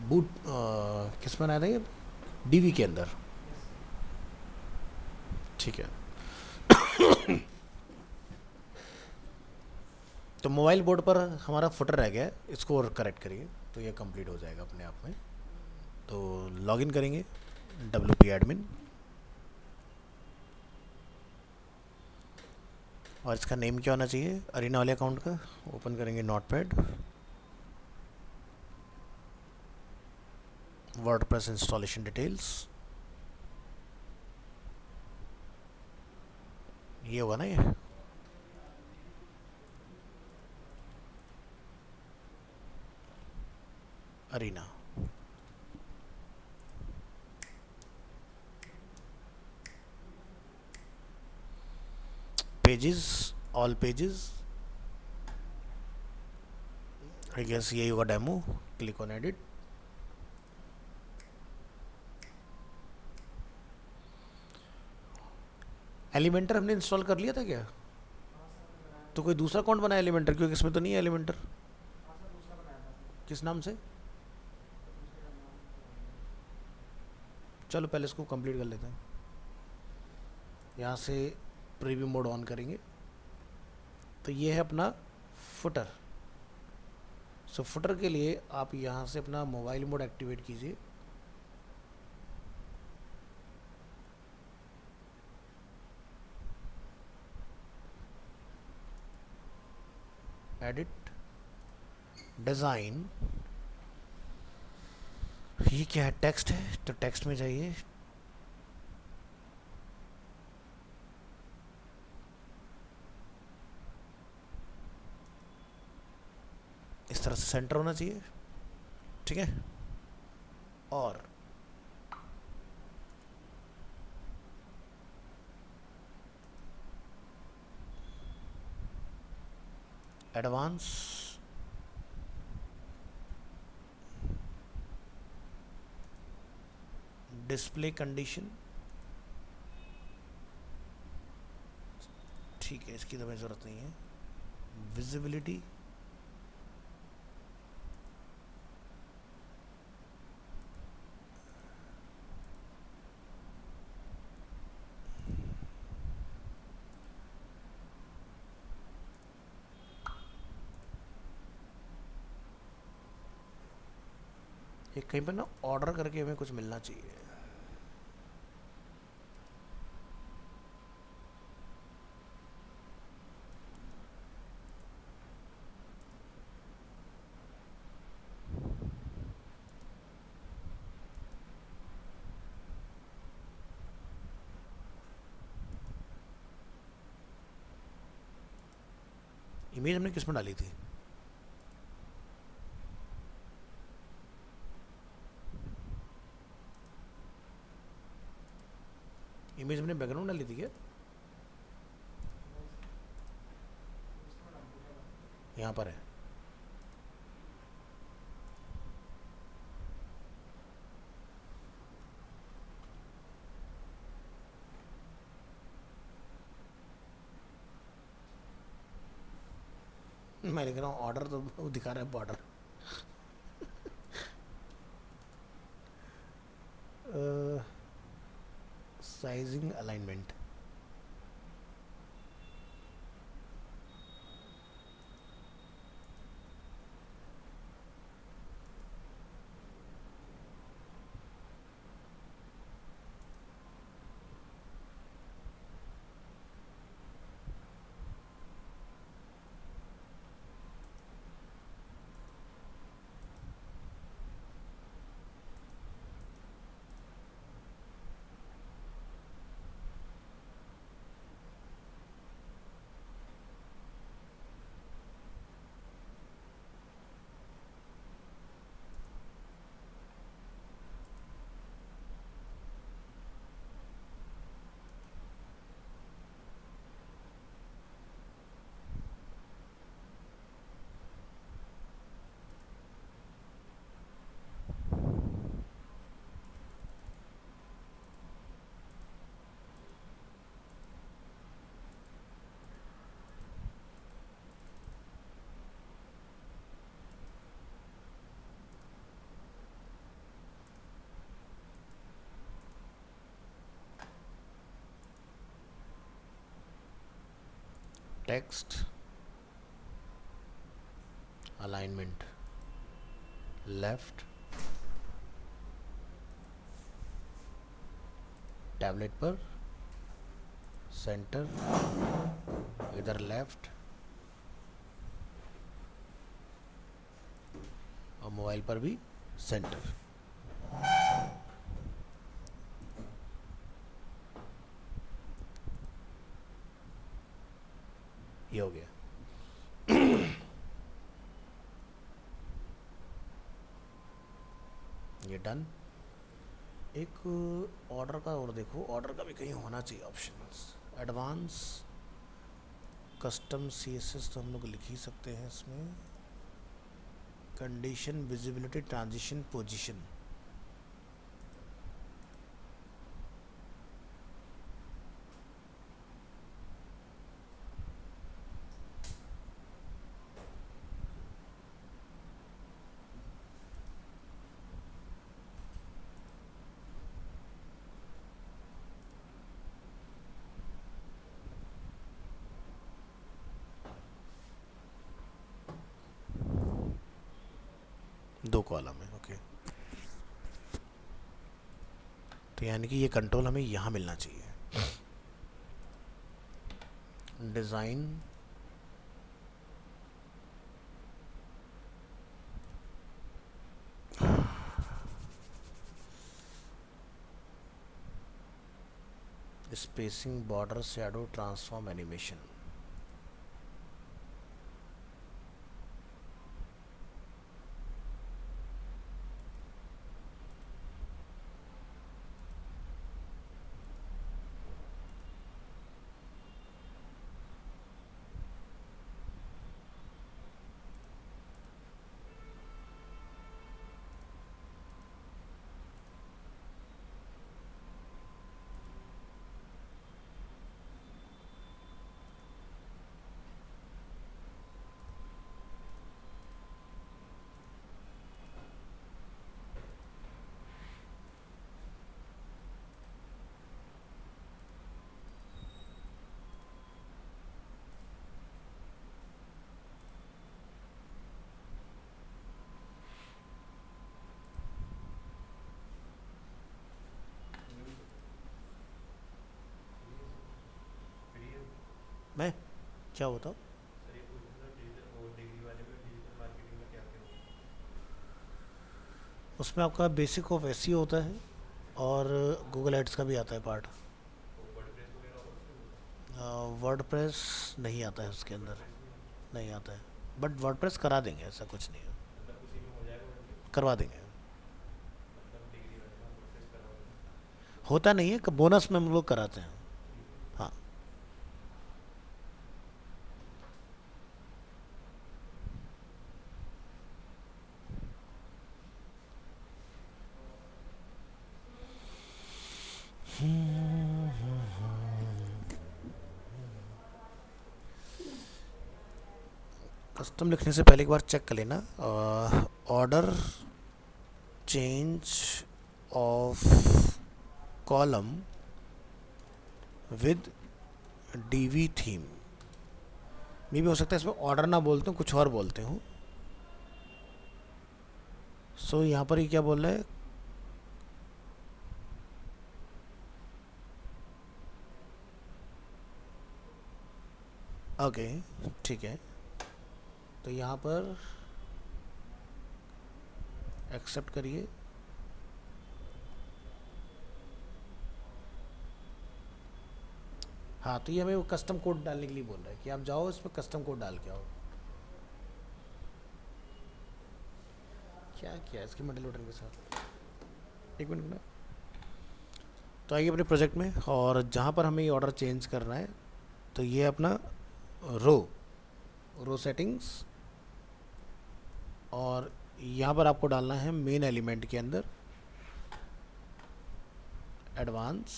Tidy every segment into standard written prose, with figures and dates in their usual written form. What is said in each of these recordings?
Boot किस में बनाया था ये? डीवी के अंदर। ठीक है। तो मोबाइल बोर्ड पर हमारा फुटर रह गया है, इसको और करेक्ट करिए तो ये कंप्लीट हो जाएगा अपने आप में। तो लॉगिन करेंगे WP admin, और इसका नेम क्या होना चाहिए अरीना वाले अकाउंट का। ओपन करेंगे नोटपैड, वर्डप्रेस इंस्टॉलेशन डिटेल्स, ये होगा ना ये। Arena, pages, all pages, I guess यही होगा demo. Click on edit. Elementor हमने इंस्टॉल कर लिया था क्या? तो कोई दूसरा अकाउंट बनाया एलिमेंटर, क्योंकि इसमें तो नहीं है एलिमेंटर। किस नाम से? चलो पहले इसको कंप्लीट कर लेते हैं। यहाँ से प्रीव्यू मोड ऑन करेंगे तो ये है अपना फुटर। सो फुटर के लिए आप यहाँ से अपना मोबाइल मोड एक्टिवेट कीजिए। एडिट, डिज़ाइन, ये क्या है? टेक्स्ट है तो टेक्स्ट में जाइए। इस तरह से सेंटर होना चाहिए, ठीक है। और एडवांस, डिस्प्ले कंडीशन, ठीक है, इसकी तो हमें ज़रूरत नहीं है। विजिबिलिटी, एक कहीं पर ना ऑर्डर करके हमें कुछ मिलना चाहिए। इमेज हमने किस में डाली थी? इमेज हमने बैकग्राउंड डाली थी क्या? यहाँ पर है। मैं लिख रहा हूँ ऑर्डर, तो वो दिखा रहा है border. Sizing alignment, text, alignment left, tablet पर सेंटर, इधर लेफ्ट, और मोबाइल पर भी सेंटर। ये हो गया। ये डन। एक ऑर्डर का और देखो, ऑर्डर का भी कहीं होना चाहिए ऑप्शंस। एडवांस कस्टम सीएसएस तो हम लोग लिख ही सकते हैं इसमें। Condition, visibility, transition, position. दो कॉलम है, ओके। तो यानी कि ये कंट्रोल हमें यहाँ मिलना चाहिए। Design, spacing, border, shadow, transform, animation. मैं क्या होता हूँ उसमें, आपका बेसिक ऑफ एस होता है और गूगल एड्स का भी आता है पार्ट। वर्डप्रेस नहीं आता है उसके अंदर, नहीं आता है। बट वर्डप्रेस करा देंगे, ऐसा कुछ नहीं है, करवा देंगे। होता नहीं है, बोनस में हम लोग कराते हैं। हाँ, कस्टम लिखने से पहले एक बार चेक कर लेना। Order change of column with DV theme. मे भी हो सकता है इसमें ऑर्डर ना बोलते हूँ, कुछ और बोलते हूँ। सो यहाँ पर ये क्या बोल रहा है, ओके ठीक है। तो यहाँ पर एक्सेप्ट करिए। हाँ, तो ये हमें वो कस्टम कोड डालने के लिए बोल रहा है कि आप जाओ इसमें कस्टम कोड डाल के आओ। क्या किया इसके मॉडल लोडर के साथ, एक मिनट ना। तो आइए अपने प्रोजेक्ट में, और जहाँ पर हमें ये ऑर्डर चेंज करना है, तो ये अपना रो सेटिंग्स, और यहाँ पर आपको डालना है मेन एलिमेंट के अंदर एडवांस,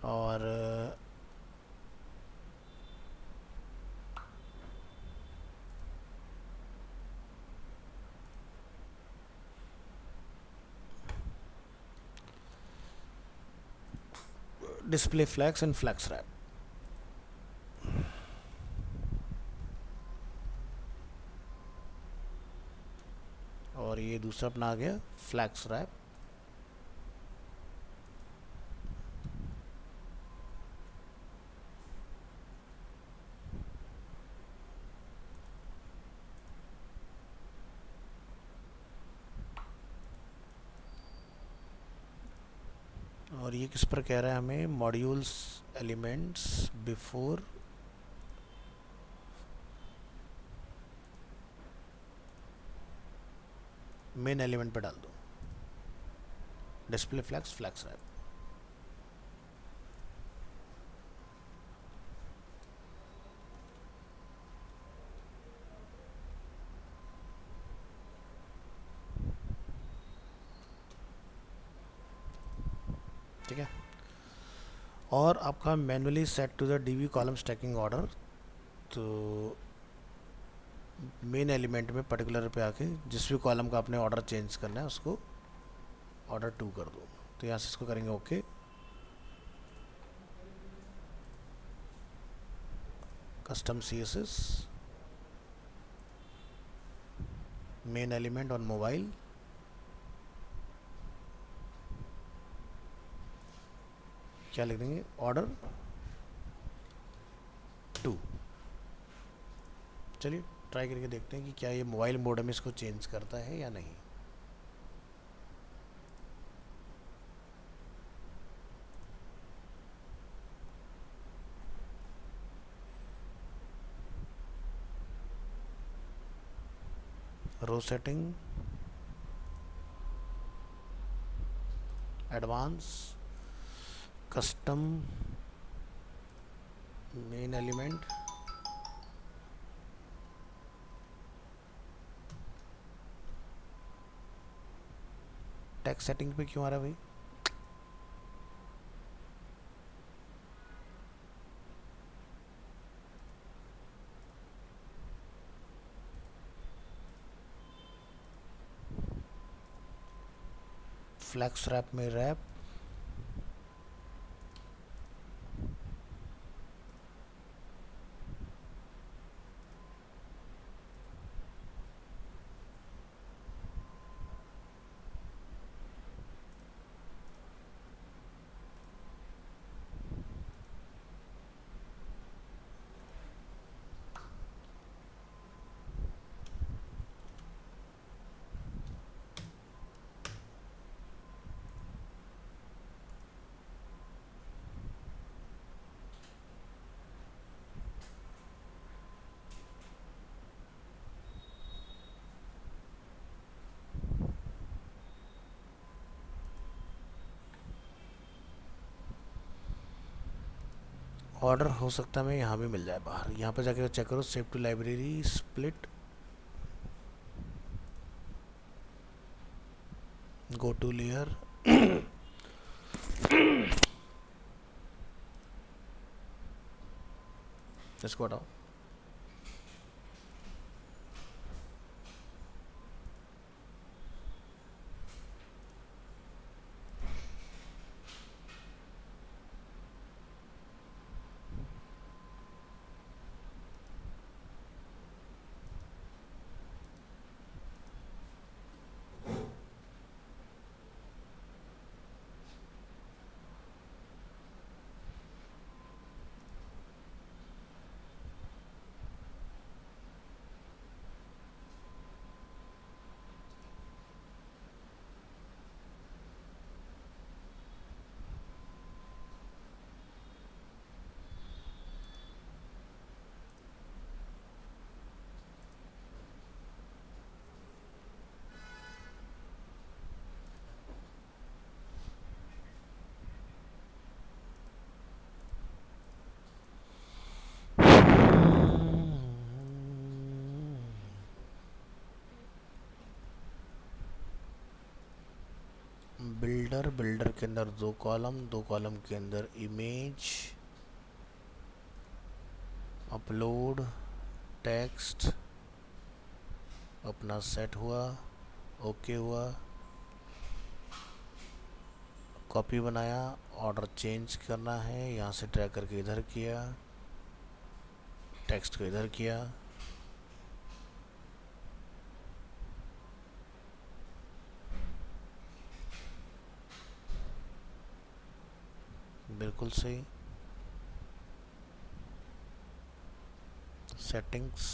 और display flags and flags wrap. और ये दूसरा अपना आ गया फ्लैक्स रैप। और ये किस पर कह रहा है हमें, modules elements before main element पे डाल दो, डिस्प्ले फ्लैक्स फ्लैक्स रैप। ठीक है। और आपका manually set to the DB column stacking order, तो मेन एलिमेंट में पर्टिकुलर पे आके जिस भी कॉलम का आपने ऑर्डर चेंज करना है उसको ऑर्डर 2 कर दो। तो यहाँ से इसको करेंगे okay. Custom CSS main element on mobile, क्या लिख देंगे, ऑर्डर 2। चलिए ट्राई करके देखते हैं कि क्या ये मोबाइल मोड में इसको चेंज करता है या नहीं। Row setting, advance, custom main element, text setting पे क्यों आ रहा है भाई? फ्लैक्स रैप में रैप, ऑर्डर हो सकता है मैं यहाँ भी मिल जाए बाहर। यहाँ पे जाके चेक करो, save to library split, go to layer, इसको हटाओ। बिल्डर, बिल्डर के अंदर 2 कॉलम, 2 कॉलम के अंदर इमेज, अपलोड, टेक्स्ट अपना सेट हुआ, ओके हुआ, कॉपी बनाया, ऑर्डर चेंज करना है, यहाँ से ड्रैग करके इधर किया, टेक्स्ट को इधर किया, बिल्कुल सही। सेटिंग्स,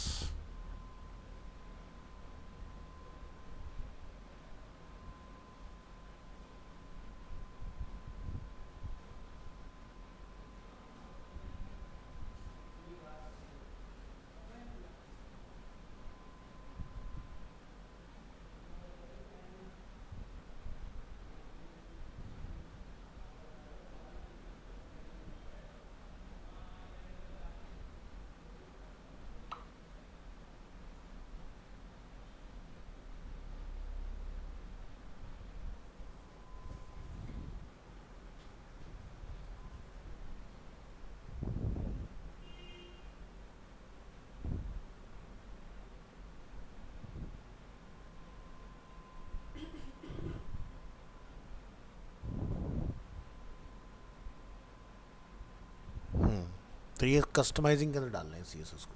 तो ये कस्टमाइजिंग के अंदर डालना है सीएसएस को।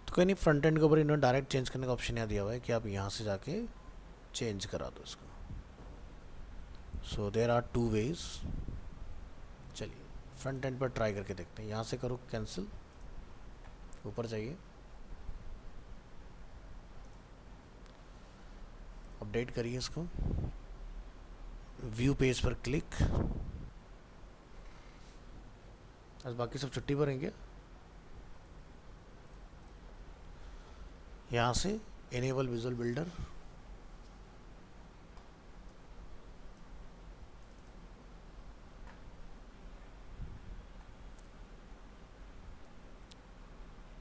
तो कोई नहीं, फ्रंट एंड के ऊपर इन्होंने डायरेक्ट चेंज करने का ऑप्शन यहाँ दिया हुआ है कि आप यहाँ से जाके चेंज करा दो इसको। सो देर आर टू वेज। चलिए फ्रंट एंड पर ट्राई करके देखते हैं। यहाँ से करो कैंसिल, ऊपर जाइए, अपडेट करिए इसको, व्यू पेज पर क्लिक। आज बाकी सब छुट्टी पर हैं क्या? यहाँ से इनेबल विजुअल बिल्डर,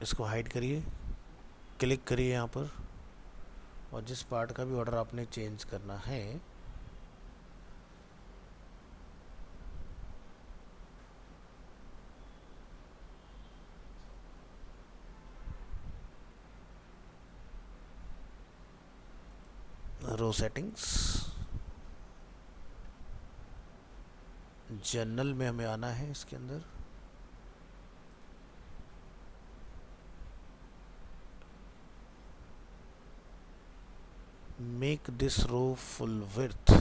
इसको हाइड करिए, क्लिक करिए यहाँ पर, और जिस पार्ट का भी ऑर्डर आपने चेंज करना है रो सेटिंग्स, जनरल में हमें आना है इसके अंदर, make this row full width,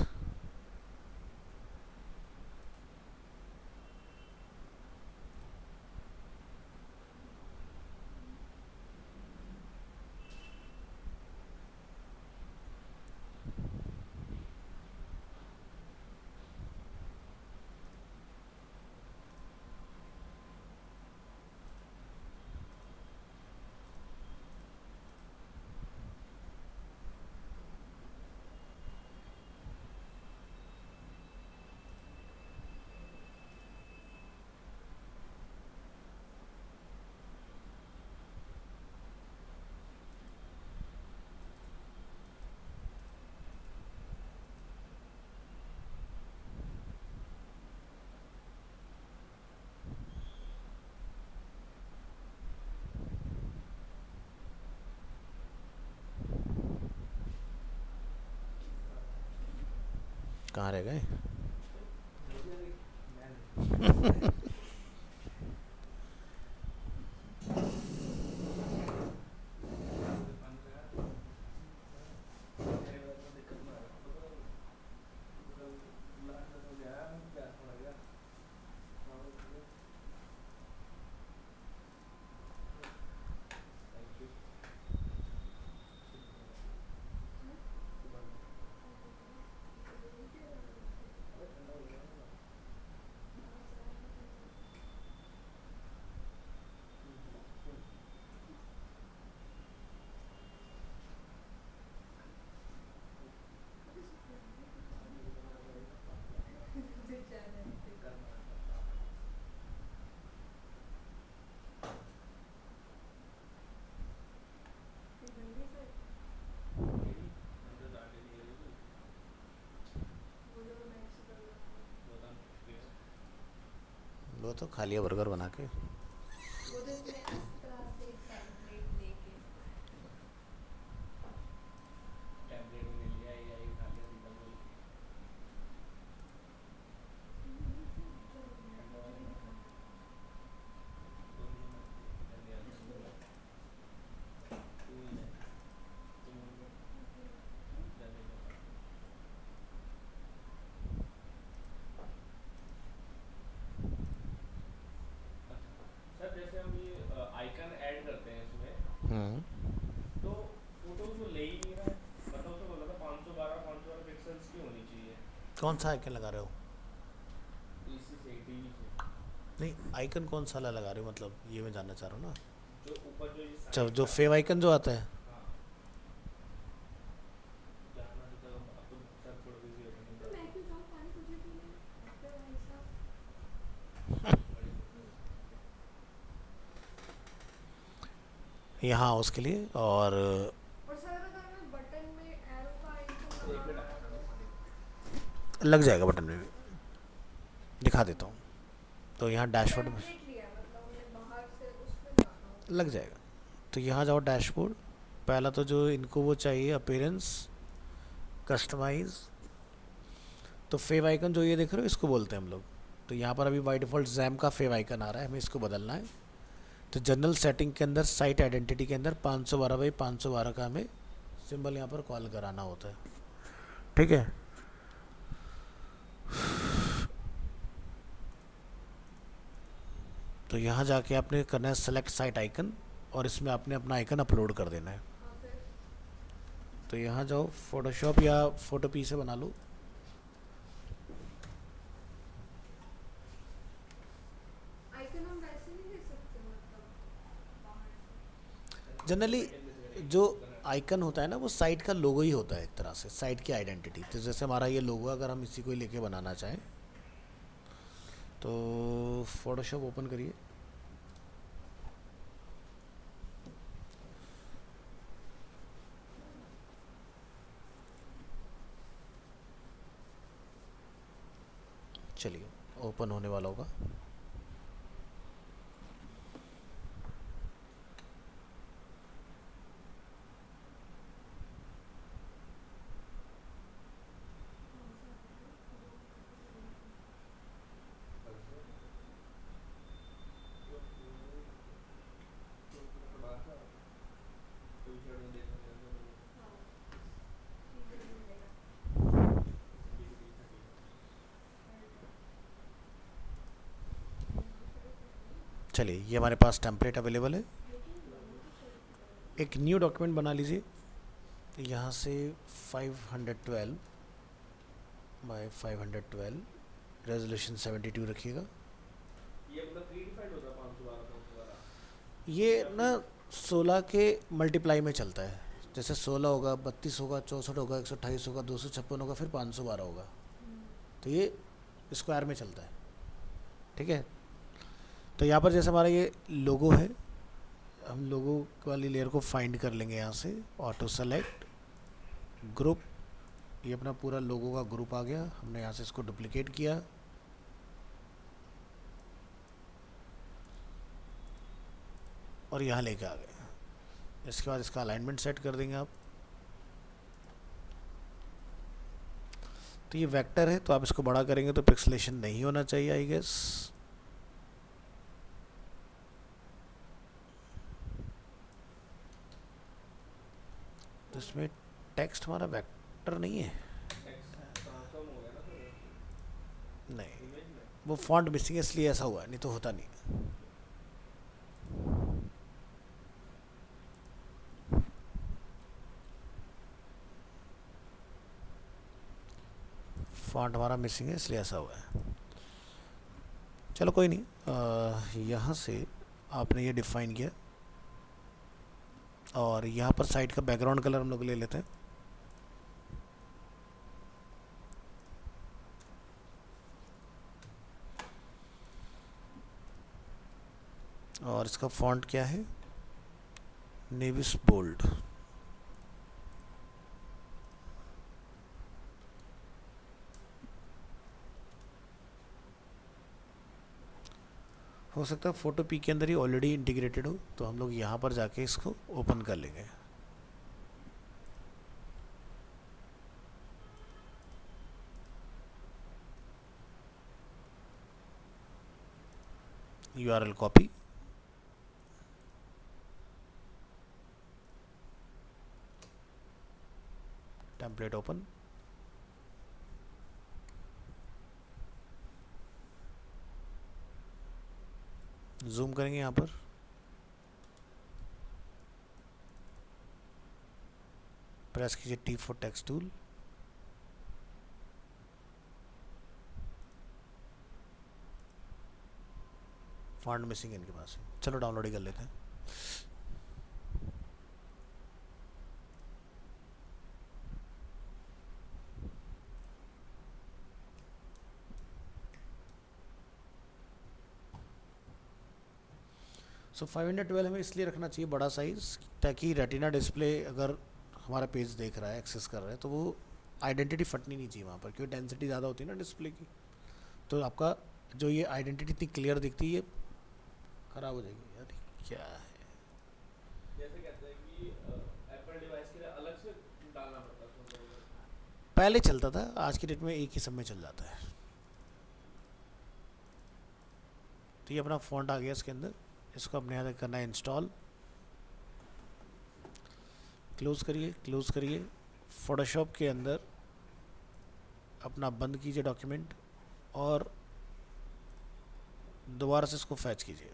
कहाँ रह गए? वो तो खा लिया बर्गर बना के। कौन सा आइकन लगा रहे हो? नहीं, आइकन कौन सा लगा रहे हो, मतलब ये मैं जानना चाह रहा हूँ ना। जो फेव आइकन जो आता है। यहाँ उसके लिए और लग जाएगा बटन में भी, दिखा देता हूँ। तो यहाँ डैशबोर्ड में लग जाएगा। तो यहाँ जाओ डैशबोर्ड, पहला तो जो इनको वो चाहिए अपीयरेंस कस्टमाइज, तो फेव आइकन जो ये देख रहे हो इसको बोलते हैं हम लोग। तो यहाँ पर अभी बाई डिफ़ॉल्ट जैम का फेव आइकन आ रहा है, हमें इसको बदलना है। तो जनरल सेटिंग के अंदर साइट आइडेंटिटी के अंदर 512 बाई 512 का हमें सिंबल यहाँ पर कॉल कराना होता है, ठीक है। तो यहाँ जाके आपने करना है सेलेक्ट साइट आइकन, और इसमें आपने अपना आइकन अपलोड कर देना है। तो यहाँ जाओ, फोटोशॉप या फोटोपी से बना लो। जनरली जो आइकन होता है ना, वो साइट का लोगो ही होता है, एक तरह से साइट की आइडेंटिटी। तो जैसे हमारा ये लोगो, अगर हम इसी को ही लेके बनाना चाहें तो फोटोशॉप ओपन करिए। चलिए, ओपन होने वाला होगा। चलिए, ये हमारे पास टेम्पलेट अवेलेबल है। एक न्यू डॉक्यूमेंट बना लीजिए। यहाँ से 512 बाय 512, रेजोल्यूशन 72 रखिएगा। ये ना 16 के मल्टीप्लाई में चलता है। जैसे 16 होगा, 32 होगा, 64 होगा, 128 होगा, 256 होगा, फिर 512 होगा। तो ये स्क्वायर में चलता है, ठीक है। तो यहाँ पर जैसे हमारा ये लोगो है, हम लोगो वाली लेयर को फाइंड कर लेंगे यहाँ से, ऑटो सेलेक्ट ग्रुप। ये अपना पूरा लोगो का ग्रुप आ गया, हमने यहाँ से इसको डुप्लीकेट किया। और यहाँ लेके आ गए। इसके बाद इसका अलाइनमेंट सेट कर देंगे आप। तो ये वेक्टर है, तो आप इसको बड़ा करेंगे तो पिक्सलेशन नहीं होना चाहिए, आई गेस। तो इसमें टेक्स्ट हमारा वेक्टर नहीं है, नहीं, वो फॉन्ट मिसिंग है इसलिए ऐसा हुआ है, नहीं तो होता नहीं। फॉन्ट हमारा मिसिंग है इसलिए ऐसा हुआ है। चलो कोई नहीं, यहाँ से आपने ये डिफाइन किया, और यहाँ पर साइड का बैकग्राउंड कलर हम लोग ले लेते हैं। और इसका फॉन्ट क्या है, नेविस बोल्ड। हो सकता है फोटो पी के अंदर ही ऑलरेडी इंटीग्रेटेड हो, तो हम लोग यहाँ पर जाके इसको ओपन कर लेंगे। URL copy, template open, zoom करेंगे यहाँ पर। प्रेस कीजिए T for text tool. Font missing इनके पास है, चलो डाउनलोड ही कर लेते हैं। सो 512 हमें इसलिए रखना चाहिए बड़ा साइज़, ताकि रेटिना डिस्प्ले अगर हमारा पेज देख रहा है, एक्सेस कर रहा है, तो वो आइडेंटिटी फटनी नहीं चाहिए वहाँ पर, क्योंकि डेंसिटी ज़्यादा होती है ना डिस्प्ले की, तो आपका जो ये आइडेंटिटी इतनी क्लियर दिखती है, ख़राब हो जाएगी। यार क्या है, जैसे कहते हैं कि एप्पल डिवाइस के लिए अलग से डालना पड़ता है उसमें लोगो। पहले चलता था, आज की डेट में एक ही सब में चल जाता है। तो ये अपना फ़ॉन्ट आ गया इसके अंदर, इसको अपने यहाँ करना है इंस्टॉल। क्लोज़ करिए, क्लोज़ करिए। फोटोशॉप के अंदर अपना बंद कीजिए डॉक्यूमेंट, और दोबारा से इसको फैच कीजिए।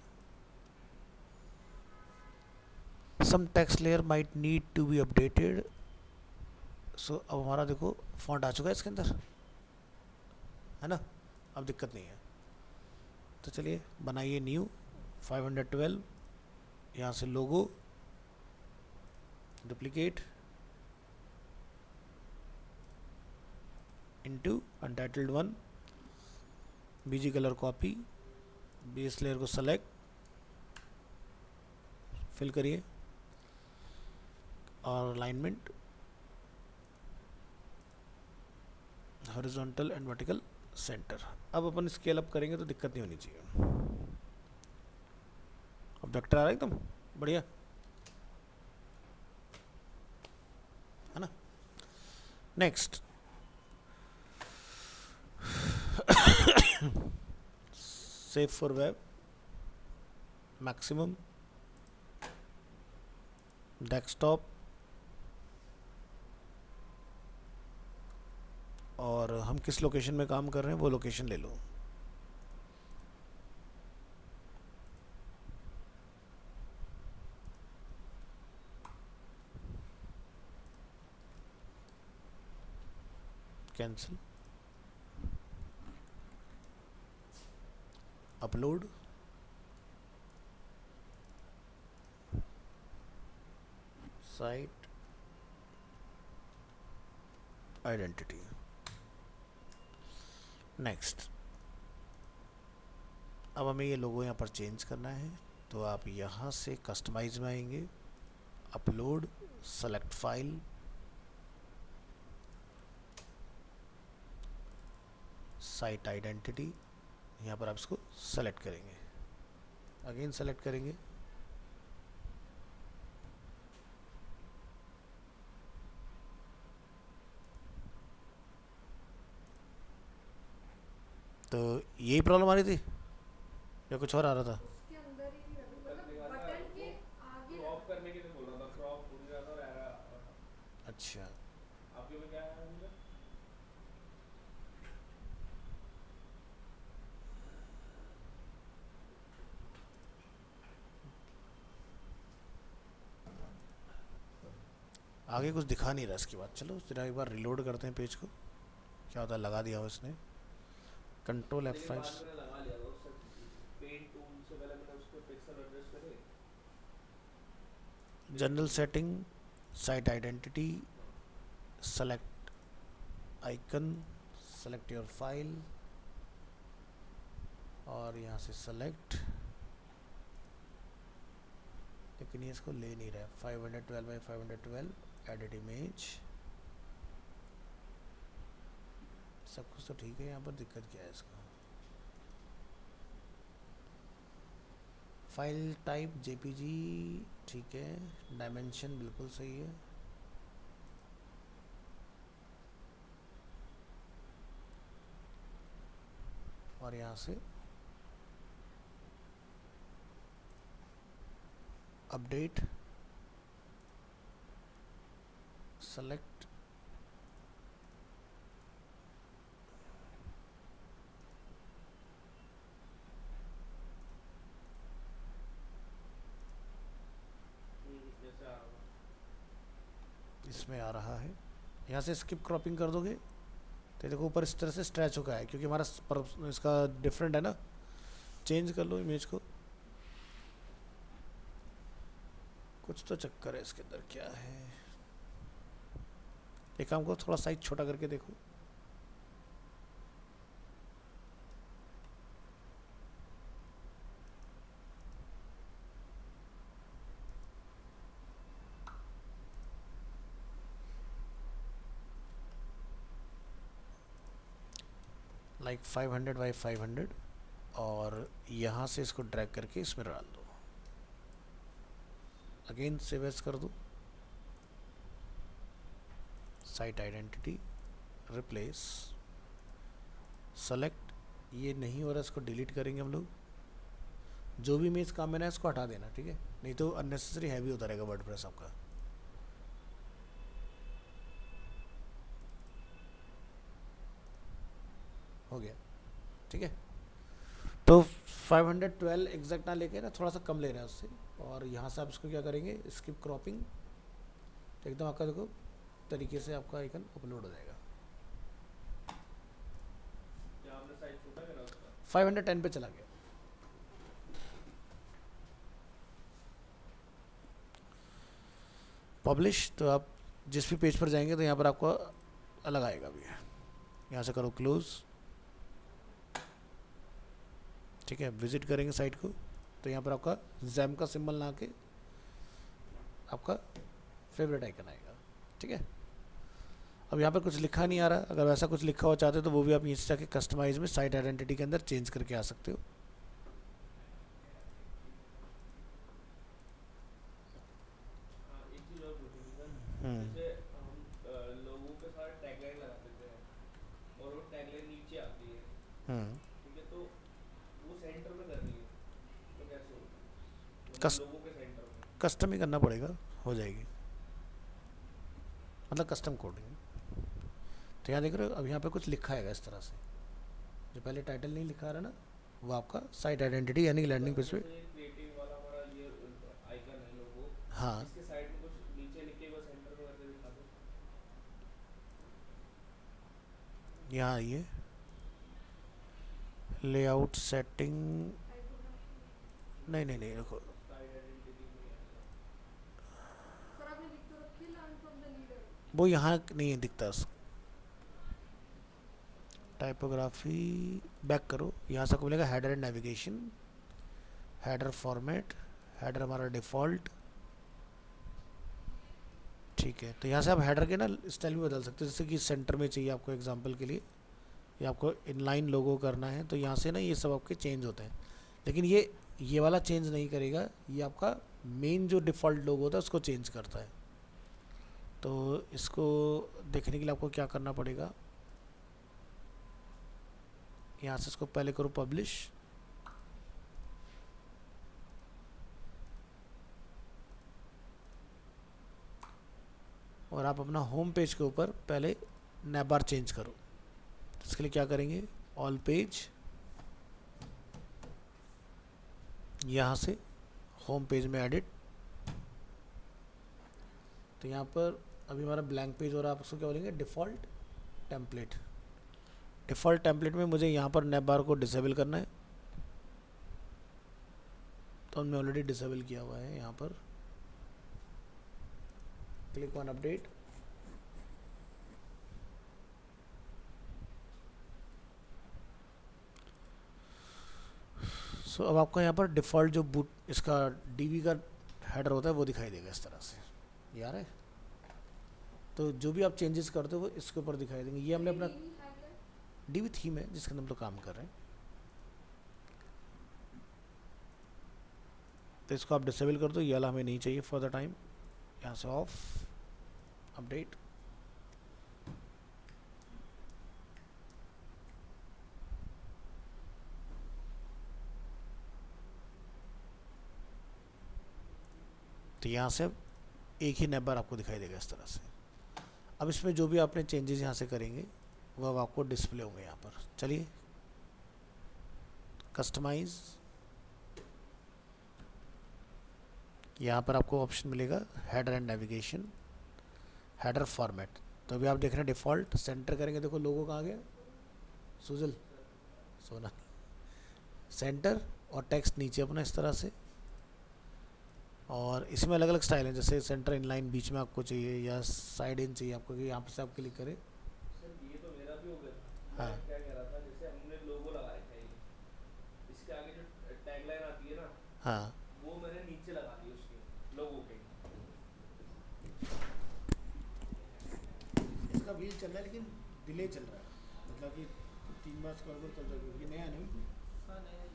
Some text layer might need to be updated. So अब हमारा देखो फॉन्ट आ चुका है इसके अंदर, है ना, अब दिक्कत नहीं है। तो चलिए बनाइए न्यू 512, यहाँ से logo, duplicate into untitled one, BG colour copy, base layer को सेलेक्ट, फिल करिए, और alignment horizontal and vertical centre. अब अपन स्केल अप करेंगे तो दिक्कत नहीं होनी चाहिए। अब वेक्टर आ रहा है एकदम बढ़िया, है ना। Next save for web, maximum, desktop, और हम किस लोकेशन में काम कर रहे हैं वो लोकेशन ले लो। Cancel, upload, site identity. Next, अब हमें ये लोगो यहाँ पर चेंज करना है, तो आप यहाँ से कस्टमाइज में आएंगे, upload, select file, site identity, यहाँ पर आप इसको सेलेक्ट करेंगे, अगेन सेलेक्ट करेंगे, तो यही प्रॉब्लम आ रही थी या कुछ और आ रहा था? उसके अंदर ही नहीं रखा, दिक्कत मतलब दिखा था बटन वो, के आगे क्रॉप रखा। करने के लिए बोल रहा था, क्रॉप हो नहीं रहा था और एरर आ रहा था। अच्छा, आपके में क्या है मुझे? आगे कुछ दिखा नहीं रहा इसके बाद। चलो जरा एक बार रिलोड करते हैं पेज को, क्या होता है। लगा दिया हो इसने, कंट्रोल लेकिन F5। बाद में लगा लिया था उससे, पेंट टूल से पहले मैंने उसके पिक्सल एडजस्ट करे। जनरल सेटिंग, साइट आइडेंटिटी, हाँ। Select icon, select your file, और यहाँ से सेलेक्ट, लेकिन ये इसको ले नहीं रहा है। 512 बाई 512 एडिट इमेज, सब कुछ तो ठीक है, यहाँ पर दिक्कत क्या है इसका। फाइल टाइप जेपीजी, ठीक है, डायमेंशन बिल्कुल सही है, और यहाँ से अपडेट, सेलेक्ट, जैसे आ रहा इसमें आ रहा है। यहाँ से स्किप क्रॉपिंग कर दोगे तो देखो ऊपर इस तरह से स्ट्रेच होकर है, क्योंकि हमारा इसका डिफरेंट है ना। चेंज कर लो इमेज को, कुछ तो चक्कर है इसके अंदर, क्या है। एक काम को थोड़ा साइज छोटा करके देखो। लाइक 500 बाई 500 और यहाँ से इसको ड्रैग करके इसमें डाल दो। अगेन सेव एज कर दो, साइट आइडेंटिटी, रिप्लेस, सेलेक्ट। ये नहीं हो रहा, इसको डिलीट करेंगे हम लोग। जो भी इमेज काम में ना इसको हटा देना, ठीक है, नहीं तो अननेसेसरी हैवी होता रहेगा वर्डप्रेस आपका। हो गया, ठीक है। तो 512 एग्जैक्ट ना लेके ना थोड़ा सा कम ले रहे हैं उससे, और यहाँ से आप इसको क्या करेंगे, स्किप क्रॉपिंग, तो एकदम आपका देखो तरीके से आपका आइकन अपलोड हो जाएगा। क्या आपने साइज छोटा करा उसका? 510 पे चला गया। पब्लिश, तो आप जिस भी पेज पर जाएंगे तो यहाँ पर आपको अलग आएगा भी। यहाँ से करो क्लोज, ठीक है। विजिट करेंगे साइट को तो यहाँ पर आपका जैम का सिंबल ना के आपका फेवरेट आइकन आएगा, ठीक है। अब यहाँ पर कुछ लिखा नहीं आ रहा, अगर वैसा कुछ लिखा हुआ चाहते हो तो वो भी आप नीचे जाके कस्टमाइज में साइट आइडेंटिटी के अंदर चेंज करके आ सकते हो। हाँ, एक चीज और पूछनी थी सर। जैसे हम लोगों के साथ टैगलाइन लगा देते हैं और वो टैगलाइन नीचे आती है, ठीक है, तो वो सेंटर में करनी है तो कैसे होगा? मतलब लोगों के सेंटर में कस्टम ही करना पड़ेगा, हो जाएगी, मतलब कस्टम कोडिंग। तो यहाँ देख रहे हो, अब यहाँ पे कुछ लिखा है इस तरह से, जो पहले टाइटल नहीं लिखा रहा ना, वो आपका साइट आइडेंटिटी यानी लैंडिंग पेज पे। क्रिएटिव वाला हमारा ये आइकन है लोगो, हाँ, इसके साइड में कुछ नीचे लिख के बस सेंटर में करके दिखा दो। यहाँ आइए, लेआउट सेटिंग, नहीं नहीं नहीं देखो, साइड आइडेंटिटी में ही आएगा। सर आपने लिख तो रखी है लर्न फ्रॉम द लीडर। वो यहाँ नहीं दिखता। टाइपोग्राफी बैक करो, यहाँ से आपको मिलेगा header and navigation, header format, header हमारा डिफ़ॉल्ट, ठीक है। तो यहाँ से आप हेडर के ना स्टाइल भी बदल सकते हो, जैसे कि सेंटर में चाहिए आपको एग्जांपल के लिए, या आपको इनलाइन लोगो करना है, तो यहाँ से ना ये सब आपके चेंज होते हैं। लेकिन ये वाला चेंज नहीं करेगा, ये आपका मेन जो डिफ़ॉल्ट लोगो होता है उसको चेंज करता है। तो इसको देखने के लिए आपको क्या करना पड़ेगा, यहाँ से इसको पहले करो पब्लिश, और आप अपना होम पेज के ऊपर पहले नैबार चेंज करो। इसके लिए क्या करेंगे, ऑल पेज, यहाँ से होम पेज में एडिट, तो यहाँ पर अभी हमारा ब्लैंक पेज और आप उसको क्या बोलेंगे, डिफ़ॉल्ट टेम्पलेट। डिफ़ॉल्ट टेम्पलेट में मुझे यहाँ पर नैब बार को डिसेबल करना है, तो हमने ऑलरेडी डिसेबल किया हुआ है। यहाँ पर क्लिक ऑन अपडेट, सो अब आपको यहाँ पर डिफ़ॉल्ट जो बूट इसका डीबी का हेडर होता है वो दिखाई देगा इस तरह से, यार है। तो जो भी आप चेंजेस करते हो वो इसके ऊपर दिखाई देंगे। ये हमने अपना डीबी थीम है जिसके अंदर हम लोग काम कर रहे हैं, तो इसको आप डिसेबल कर दो, ये वाला हमें नहीं चाहिए फॉर द टाइम। यहाँ से ऑफ, अपडेट, तो यहाँ से अब एक ही नैब बार आपको दिखाई देगा इस तरह से। अब इसमें जो भी आपने चेंजेस यहाँ से करेंगे वो अब आपको डिस्प्ले होंगे यहाँ पर। चलिए कस्टमाइज, यहाँ पर आपको ऑप्शन मिलेगा header and navigation. Header format. तो अभी आप देख रहे हैं डिफ़ॉल्ट सेंटर करेंगे, देखो लोगो कहाँ गया, सुजल सोना, सेंटर और टेक्स्ट नीचे अपना इस तरह से। और इसमें अलग अलग स्टाइल हैं, जैसे सेंटर इनलाइन बीच में आपको चाहिए या साइड इन चाहिए आपको, कि यहाँ से आप क्लिक करें। सर ये तो मेरा भी हो गया था। हाँ मैं क्या कह रहा था, जैसे हमने लोगो लगा रखा है ये, इसके आगे जो टैगलाइन आती है ना, हाँ वो मैंने नीचे लगा दी उसके लोगो के। इसका व्हील चल रहा है लेकिन डिले चल रहा है, मतलब कि 3 बार स्क्रॉल करो तब जाके, ये नया नहीं। हाँ नहीं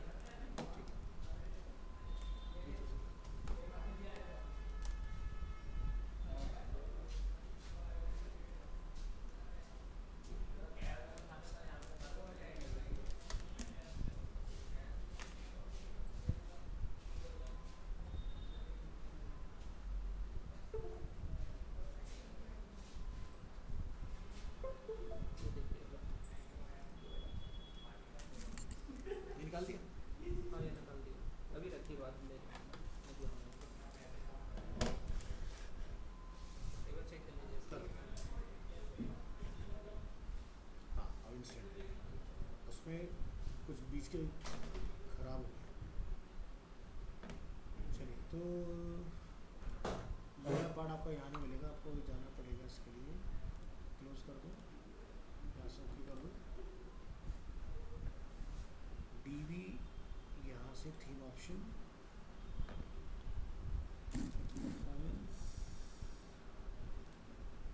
ये निकाल दिया। हाँ ये निकाल दिया, अभी रखी बात ले एक बार चेक कर लीजिए इसका। हाँ अब इंस्टेंट उसमें कुछ बीच के खराब हो गया। चलिए तो यह पार्ट आपको यहाँ नहीं मिलेगा, आपको जाना पड़ेगा इसके लिए। क्लोज कर दो, यहाँ से ओके कर दो, डीवी यहाँ से थीम ऑप्शन, परफॉर्मेंस,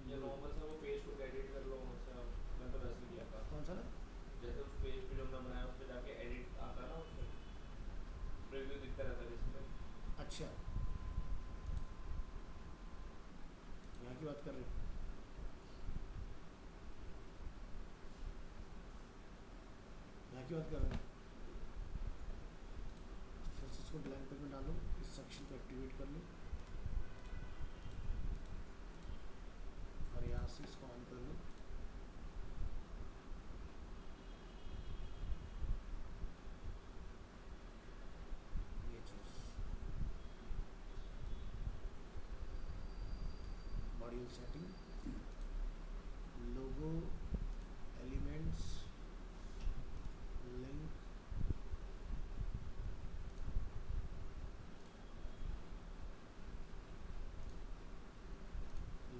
ये नॉर्मल से वो पेज को एडिट कर लो वहाँ से, मैं तो वैसे ही किया था। कौन सा ना, जैसे उस पेज पे जो हमने बनाया उस पे जाके एडिट आता है ना, उससे प्रीव्यू दिखता रहता है जिसमें। अच्छा यहाँ की बात कर रहे हो, यहाँ की बात कर रहे हो। फिर से इसको ब्लैंक पेज में डालो, इस सेक्शन को एक्टिवेट कर लो और यहाँ से इसको ऑन कर लो। ये चीज़ module setting, logo, elements, link,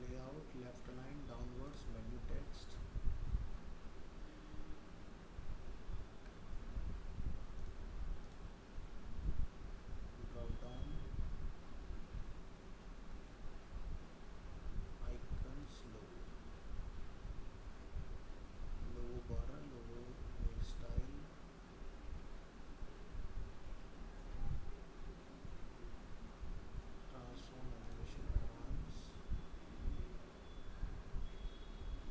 layout, left align, downwards, menu text, drop down, icons, logo, logo border, logo image style, transform, animation, advance,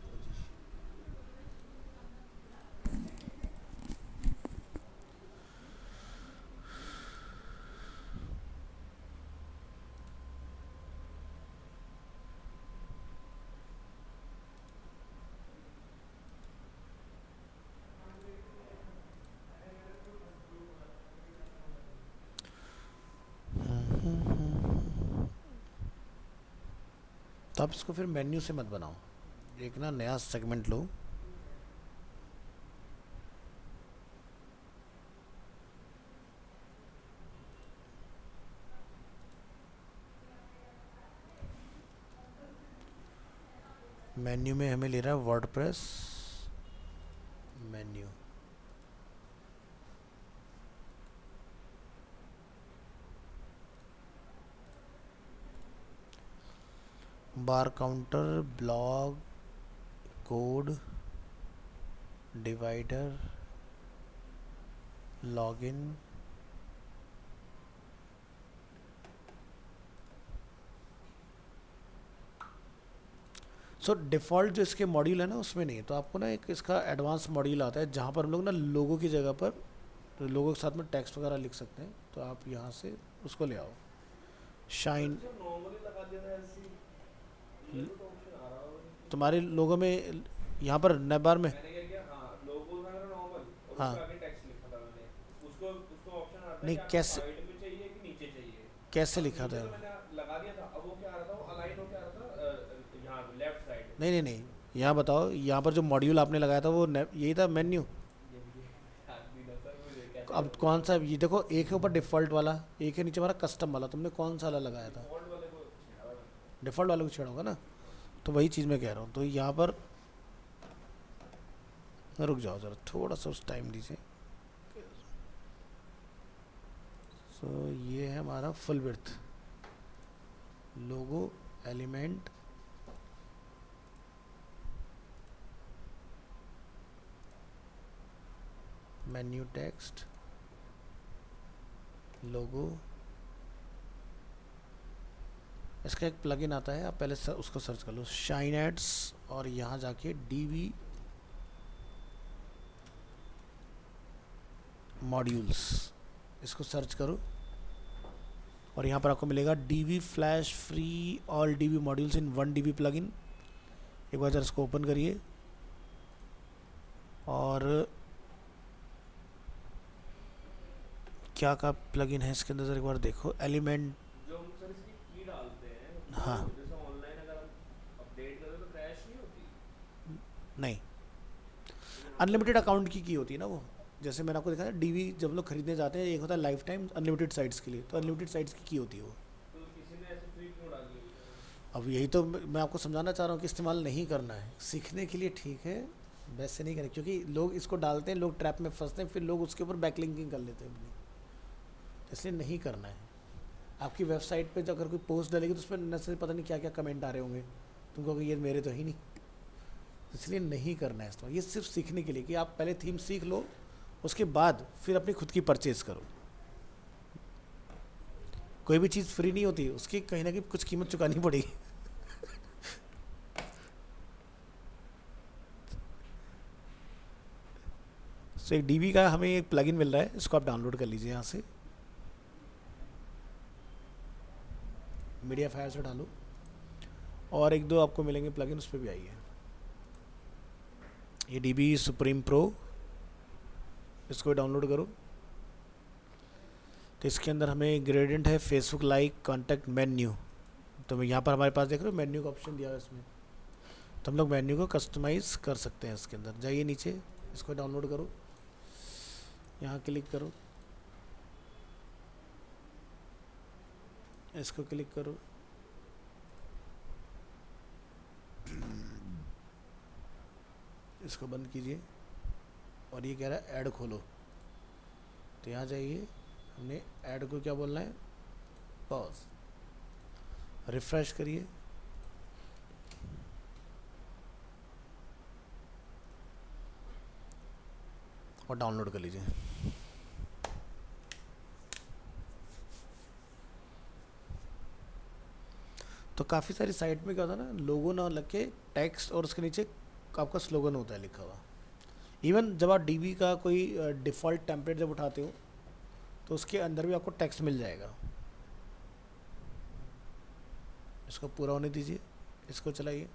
position. तो आप इसको फिर मेन्यू से मत बनाओ, एक ना नया सेगमेंट लो, मेन्यू में हमें ले रहा है WordPress menu, bar counter, blog, code, divider, login, so default जो इसके मॉड्यूल है ना उसमें नहीं है, तो आपको ना एक इसका एडवांस मॉड्यूल आता है जहाँ पर हम लोग ना लोगो की जगह पर लोगो के साथ में टेक्स्ट वगैरह लिख सकते हैं, तो आप यहाँ से उसको ले आओ। शाइन नॉर्मली लगा दिया था ऐसे ही, ये तो ऑप्शन आ रहा है। तुम्हारे लोगो में यहाँ पर नैब बार में, मैंने क्या किया, हाँ लोगो था मेरा नॉर्मल और हाँ उसके आगे टेक्स्ट लिखा था मैंने, उसको उसको ऑप्शन आता है नहीं कि आपको कैसे, साइड में चाहिए कि नीचे चाहिए। कैसे अब लिखा नीचे था तो मैंने लगा दिया था, अब वो क्या आ रहा था, वो अलाइन हो क्या आ रहा था यहाँ पे लेफ्ट साइड नहीं नहीं नहीं, यहाँ बताओ, यहाँ पर जो मॉड्यूल आपने लगाया था वो यही था मेन्यू। आदमी ना सर मुझे कैसे अब कौन सा, ये देखो, एक है ऊपर डिफ़ॉल्ट वाला, एक है नीचे हमारा कस्टम वाला, तुमने कौन सा वाला लगाया था? डिफॉल्ट वाले को छेड़ा हुआ है। डिफ़ॉल्ट वाले को छेड़ा होगा ना, तो वही चीज़ मैं कह रहा हूँ। तो यहाँ पर रुक जाओ ज़रा, थोड़ा सा उस टाइम दीजिए। सो ये है हमारा फुल विड्थ लोगो एलिमेंट, मेन्यू टेक्स्ट, लोगो। इसका एक प्लगइन आता है, आप पहले उसको सर्च कर लो, शाइन एड्स, और यहाँ जाके डीवी मॉड्यूल्स, इसको सर्च करो और यहाँ पर आपको मिलेगा DV flash free all DV modules in 1 DB plugin. एक बार जरा इसको ओपन करिए और क्या का प्लगइन है इसके अंदर जरा एक बार देखो, एलिमेंट। जो हम सर इसकी की डालते हैं, हाँ। जैसे ऑनलाइन अगर हम अपडेट करें तो क्रैश नहीं होती? नहीं, अनलिमिटेड अकाउंट की होती है ना वो, जैसे मैंने आपको दिखाया डीवी जब लोग खरीदने जाते हैं, एक होता है लाइफ टाइम अनलिमिटेड साइट्स के लिए, तो अनलिमिटेड साइट्स की होती है वो। तो किसी ने ऐसे फ्री क्यों डाली हुई है? अब यही तो मैं आपको समझाना चाह रहा हूँ कि इस्तेमाल नहीं करना है, सीखने के लिए ठीक है, वैसे नहीं करें, क्योंकि लोग इसको डालते हैं, लोग ट्रैप में फंसते हैं, फिर लोग उसके ऊपर बैकलिंकिंग कर लेते हैं अपनी, इसलिए नहीं करना है। आपकी वेबसाइट पे जब अगर कोई पोस्ट डालेगी तो उस पर न से पता नहीं क्या क्या कमेंट आ रहे होंगे, तुम कहोगे ये मेरे तो ही नहीं, इसलिए नहीं करना है इस्तेमाल। ये सिर्फ सीखने के लिए कि आप पहले थीम सीख लो, उसके बाद फिर अपनी खुद की परचेज़ करो। कोई भी चीज़ फ्री नहीं होती, उसकी कहीं ना कहीं कुछ कीमत चुकानी पड़ेगी। सो एक डीवी का हमें एक प्लगइन मिल रहा है, इसको आप डाउनलोड कर लीजिए यहाँ से, मीडिया फायर से डालो, और एक दो आपको मिलेंगे प्लगइन, उस पर भी आइए। ये डीबी सुप्रीम प्रो, इसको डाउनलोड करो। तो इसके अंदर हमें ग्रेडियंट है, फेसबुक लाइक, कॉन्टैक्ट, मेन्यू। तो यहाँ पर हमारे पास देख रहे हो मेन्यू का ऑप्शन दिया है इसमें, तो हम लोग मेन्यू को कस्टमाइज़ कर सकते हैं। इसके अंदर जाइए नीचे, इसको डाउनलोड करो, यहाँ क्लिक करो, इसको क्लिक करो, इसको बंद कीजिए, और ये कह रहा है ऐड खोलो, तो यहाँ जाइए, हमने ऐड को क्या बोलना है, पॉज, रिफ्रेश करिए, और डाउनलोड कर लीजिए। तो काफ़ी सारी साइट में क्या होता है ना, लोगो ना लग के टेक्स्ट और उसके नीचे आपका स्लोगन होता है लिखा हुआ। इवन जब आप डीबी का कोई डिफ़ॉल्ट टेम्पलेट जब उठाते हो तो उसके अंदर भी आपको टेक्स्ट मिल जाएगा। इसको पूरा होने दीजिए, इसको चलाइए,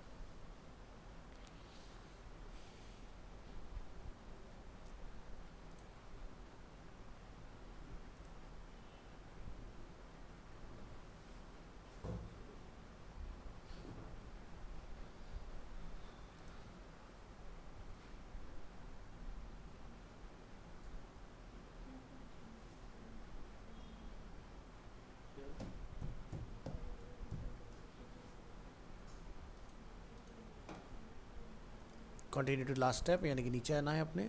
कंटिन्यू टू लास्ट स्टेप, यानी कि नीचे आना है अपने,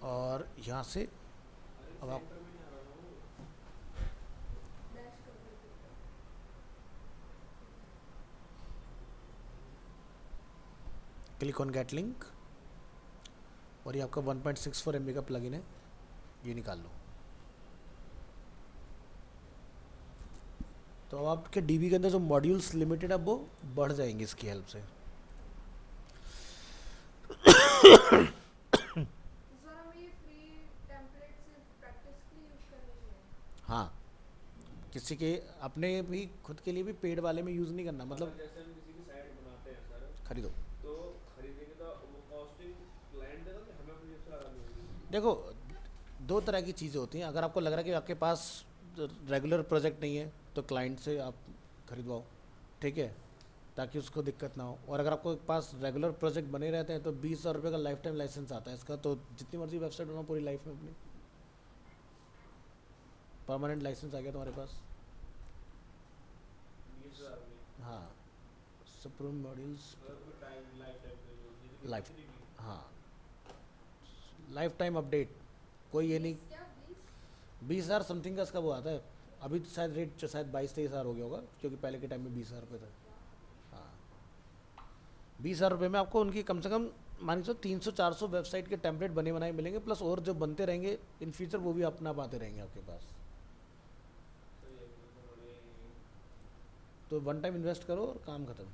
और यहाँ से अब आप डैश कर देते हैं। क्लिक ऑन गेट लिंक, और ये आपका 1.64 MB का प्लगइन है, ये निकाल लो। तो अब आपके डीबी के अंदर जो मॉड्यूल्स लिमिटेड है वो बढ़ जाएंगे इसकी हेल्प से। तो सर हमें ये फ्री टेम्पलेट सिर्फ प्रैक्टिस के लिए यूज़ करने चाहिए? हाँ, किसी के अपने भी खुद के लिए भी पेड वाले में यूज़ नहीं करना, मतलब जैसे हम किसी की साइट बनाते हैं सर, खरीदो। तो खरीदेंगे तो वो कॉस्टिंग क्लाइंट देगा कि हमें अपनी जेब से लगानी होगी? देखो, दो तरह की चीज़ें होती हैं। अगर आपको लग रहा है कि आपके पास रेगुलर प्रोजेक्ट नहीं है तो क्लाइंट से आप खरीदवाओ, ठीक है। ताकि उसको दिक्कत ना हो। और अगर आपको पास रेगुलर प्रोजेक्ट बने रहते हैं तो 20,000 रुपये का लाइफ टाइम लाइसेंस आता है इसका, तो जितनी मर्जी वेबसाइट बनाओ पूरी लाइफ में अपनी, परमानेंट लाइसेंस आ गया तुम्हारे पास। 20,000 में हाँ, सुप्रीम मॉड्यूल्स मतलब टाइम लाइफ टाइम पे जो जितनी लाइफ, जितनी भी हाँ लाइफ टाइम अपडेट, कोई ये नहीं। 20,000 समथिंग का इसका वो आता है। अभी तो शायद रेट शायद 22-23,000 हो गया होगा, क्योंकि पहले के टाइम में 20,000 रुपये था। हाँ, 20,000 रुपये में आपको उनकी कम से कम मान के चलो 300-400 वेबसाइट के टेम्पलेट बने बनाए मिलेंगे, प्लस और जो बनते रहेंगे इन फ्यूचर वो भी अपना पाते रहेंगे आपके पास। सही है, मतलब बढ़िया ही है। तो वन टाइम इन्वेस्ट करो और काम खत्म।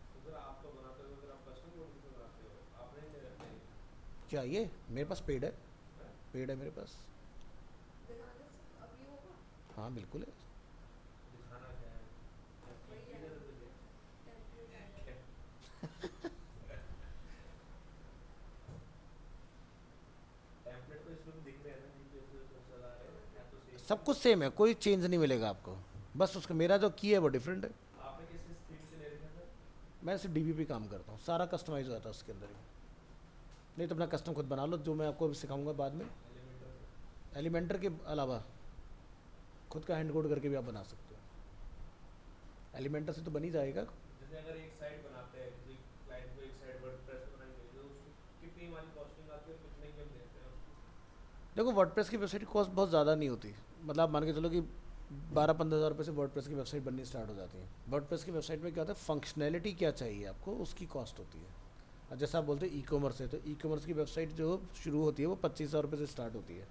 तो सर आप तो बनाते हो, फिर आप कस्टम कोड किसे बनाते हो, आप नहीं रखते हैं? क्या ये मेरे पास पेड है, हैं? पेड है मेरे पास। दिखाने से अभी होगा हाँ बिल्कुल है। दिखाना क्या है? वही की है जरूरत है टेम्पलेट। टेम्पलेट तो इसमें भी दिख रहे हैं ना, जिन जैसे जैसे चला रहे हैं तो सेम सब कुछ सेम है, कोई चेंज नहीं मिलेगा आपको, बस उसका मेरा जो की है वो डिफरेंट है। आपने किस थीम से ले रखे हैं सर? मैं सिर्फ डीबी पे काम करता हूँ, सारा कस्टमाइज हो जाता है उसके अंदर ही। नहीं तो अपना कस्टम खुद बना लो, जो मैं आपको सिखाऊंगा बाद में। एलिमेंटर से एलिमेंटर के अलावा खुद का हैंड कोड करके भी आप बना सकते हो। एलिमेंटर से तो बन ही जाएगा। जैसे अगर एक साइट बनाते हैं किसी क्लाइंट को, एक साइट वर्डप्रेस बनाएंगे तो उसकी कितनी हमारी कॉस्टिंग आती है और कितने की हम देते हैं उसको? देखो वर्डप्रेस की वेबसाइट की कॉस्ट बहुत ज़्यादा नहीं होती, मतलब आप मान के चलो कि 12-15 हज़ार रुपये से वर्डप्रेस की वेबसाइट बननी स्टार्ट हो जाती है। वर्डप्रेस की वेबसाइट में क्या होता है, फंक्शनैलिटी क्या चाहिए आपको उसकी कॉस्ट होती है। और जैसा आप बोलते हैं ई कॉमर्स है, तो ई कॉमर्स की वेबसाइट जो शुरू होती है वो 25,000 रुपये से स्टार्ट होती है।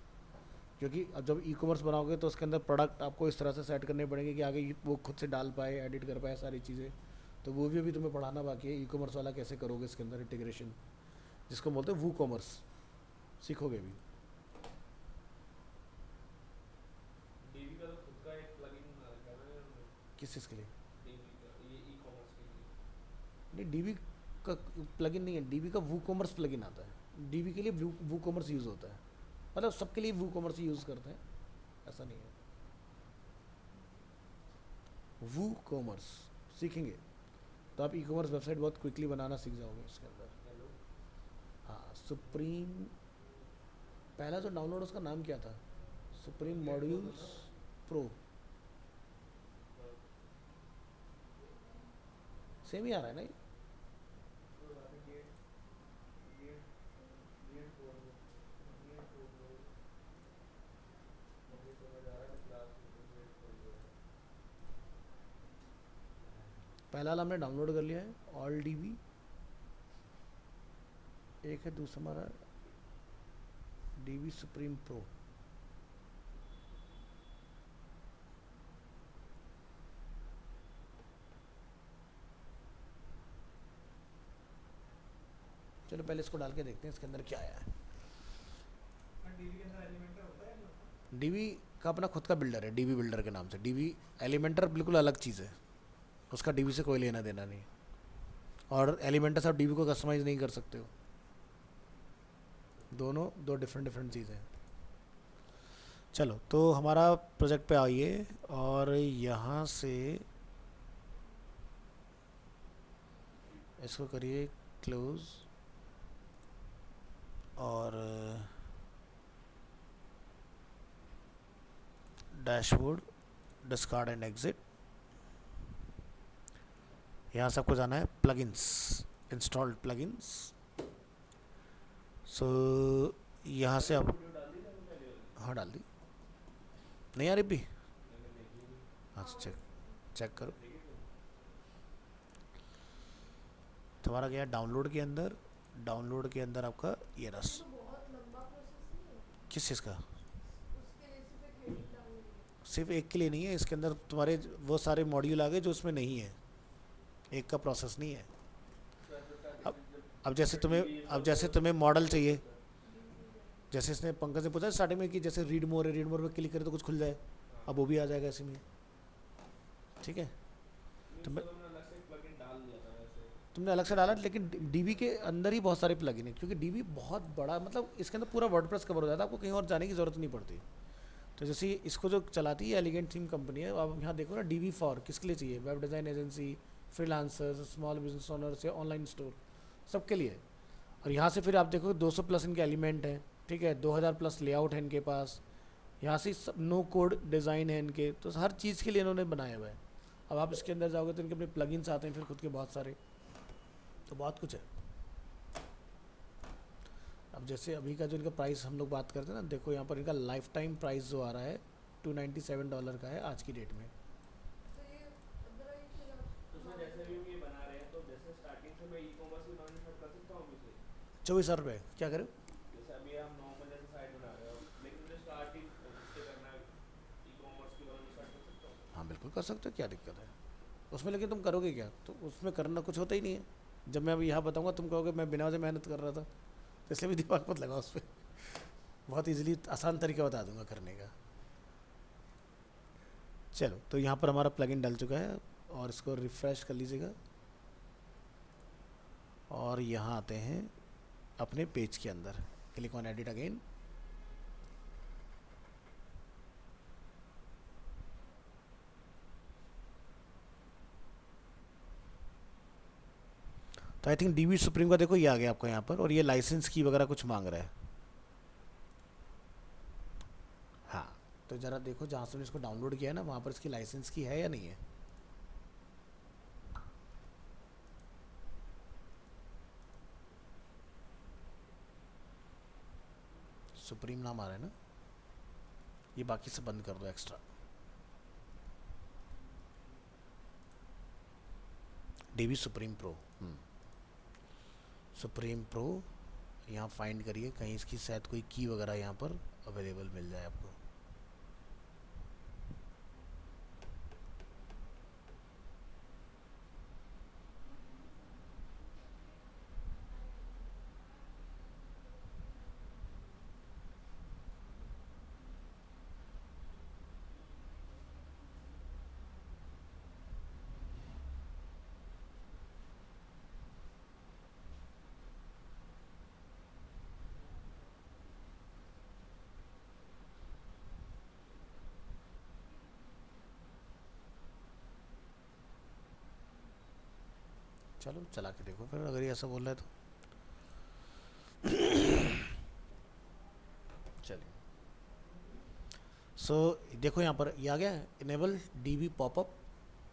क्योंकि अब जब ई कॉमर्स बनाओगे तो उसके अंदर प्रोडक्ट आपको इस तरह से सेट करने पड़ेंगे कि आगे वो खुद से डाल पाए, एडिट कर पाए सारी चीज़ें। तो वो भी अभी तुम्हें पढ़ाना बाकी है, ई कॉमर्स वाला कैसे करोगे इसके अंदर इंटीग्रेशन, जिसको बोलते हैं वो कॉमर्स, सीखोगे भी। डीबी का तो खुद का एक प्लगइन बना रखा है ना इन्होंने, किस चीज़ के लिए? डीबी का ये ई कॉमर्स के लिए। नहीं, डीबी का प्लगइन नहीं है, डीबी का वो कॉमर्स प्लगइन आता है। डीबी के लिए वो कॉमर्स यूज़ होता है, मतलब सबके लिए वो कॉमर्स यूज़ करते हैं, ऐसा नहीं है। वो कॉमर्स सीखेंगे तो आप ई कॉमर्स वेबसाइट बहुत क्विकली बनाना सीख जाओगे इसके अंदर। हेलो हाँ, सुप्रीम पहला जो डाउनलोड उसका नाम क्या था, सुप्रीम मॉड्यूल्स प्रो, सेम ही आ रहा है ना ये? तो यहाँ पे get get get code get code मुझे समझ आ रहा है क्लास में गेट कोड है। पहला वाला हमने डाउनलोड कर लिया है, ऑल डीबी। एक है दूसरा हमारा डीबी सुप्रीम प्रो। चलो पहले इसको डाल के देखते हैं इसके अंदर क्या आया है। डीबी के अंदर एलिमेंटर होता है? डीबी का अपना खुद का बिल्डर है, डीबी बिल्डर के नाम से। डीबी एलिमेंटर बिल्कुल अलग चीज़ है, उसका डीबी से कोई लेना देना नहीं। और एलिमेंटर से आप डीबी को कस्टमाइज़ नहीं कर सकते हो, दोनों दो डिफरेंट चीज़ें हैं। चलो तो हमारा प्रोजेक्ट पे आइए और यहाँ से इसको करिए क्लोज और डैशबोर्ड, डिस्कार्ड एंड एग्जिट। यहाँ सबको जाना है प्लगइन्स, इंस्टॉल्ड प्लगइन्स। सो यहाँ से आप, वीडियो डाल दी ना पहले वाली? हाँ डाल दी, नहीं आ रही भी? मैंने देखी नहीं। हाँ चेक करो। देखी तुम? तुम्हारा गया डाउनलोड के अंदर, डाउनलोड के अंदर आपका ये रस, तो बहुत लंबा प्रोसेस नहीं है किस चीज़ का? उसके लिए सिर्फ एक हेडिंग डालनी है। सिर्फ एक के लिए नहीं है, इसके अंदर तुम्हारे वो सारे मॉड्यूल आ गए जो उसमें नहीं है, एक का प्रोसेस नहीं है। अब जैसे तुम्हें मॉडल चाहिए, जैसे इसने पंकज ने पूछा स्टार्टिंग में कि जैसे रीड मोर है, रीड मोर में क्लिक करें तो कुछ खुल जाए, अब वो भी आ जाएगा ऐसे में, ठीक है? तो मैं, तुमने अलग से प्लगइन डाल दिया था वैसे। तुमने अलग से डाला, लेकिन डीबी के अंदर ही बहुत सारे प्लगइन है, क्योंकि डीबी बहुत बड़ा, मतलब इसके अंदर पूरा वर्डप्रेस कवर हो जाता है, आपको कहीं और जाने की ज़रूरत नहीं पड़ती। तो जैसे इसको जो चलाती है एलिगेंट थीम कंपनी है, आप यहाँ देखो ना, DV4 किसके लिए चाहिए? Web design agency, freelancers, small business owners या ऑनलाइन स्टोर, सबके लिए। और यहाँ से फिर आप देखो 200 प्लस इनके एलिमेंट हैं, ठीक है, 2000 प्लस लेआउट है इनके पास, यहाँ से सब नो कोड डिज़ाइन है इनके, तो हर चीज़ के लिए इन्होंने बनाया हुआ है। अब आप इसके अंदर जाओगे तो इनके अपने प्लगइन्स आते हैं फिर खुद के बहुत सारे, तो बहुत कुछ है। अब जैसे अभी का जो इनका प्राइस हम लोग बात करते हैं ना, देखो यहाँ पर इनका लाइफ टाइम प्राइस जो आ रहा है $297 का है आज की डेट में। तो ये अदर एक हजार तो सर जैसे भी हम ये बना रहे हैं, तो जैसे स्टार्टिंग से मैं ई-कॉमर्स की ब्रांड स्टार्ट कर सकता हूँ इसे? 24,000 रुपये क्या करें? जैसे अभी हम नॉर्मल जैसे साइट बना रहे हो, लेकिन मुझे स्टार्टिंग उससे करना है, ई-कॉमर्स की ब्रांड स्टार्ट कर सकता हूँ? हाँ बिल्कुल कर सकते हो, क्या दिक्कत है उसमें, लेकिन तुम करोगे क्या? तो उसमें करना कुछ होता ही नहीं है। जब मैं अभी यहाँ बताऊँगा तुम कहोगे मैं बिना वजह मेहनत कर रहा था, तो इसलिए भी दिमाग मत लगाओ उस पर। बहुत इजीली आसान तरीका बता दूंगा करने का। चलो, तो यहाँ पर हमारा प्लगइन डल चुका है और इसको रिफ़्रेश कर लीजिएगा और यहाँ आते हैं अपने पेज के अंदर, क्लिक ऑन एडिट अगेन। तो आई थिंक DB सुप्रीम का देखो ये आ गया आपका यहाँ पर, और ये लाइसेंस की वगैरह कुछ मांग रहा है। हाँ, तो ज़रा देखो जहाँ से इसको डाउनलोड किया है ना, वहाँ पर इसकी लाइसेंस की है या नहीं है। सुप्रीम नाम आ रहा है ना, ये बाकी से बंद कर दो extra. DB supreme pro, supreme pro यहाँ फाइंड करिए, कहीं इसकी शायद कोई की वगैरह यहाँ पर अवेलेबल मिल जाए आपको। चलो चला के देखो फिर, अगर ये ऐसा बोल रहा है तो। चलिए, सो देखो यहाँ पर ये आ गया, इनेबल DB पॉपअप।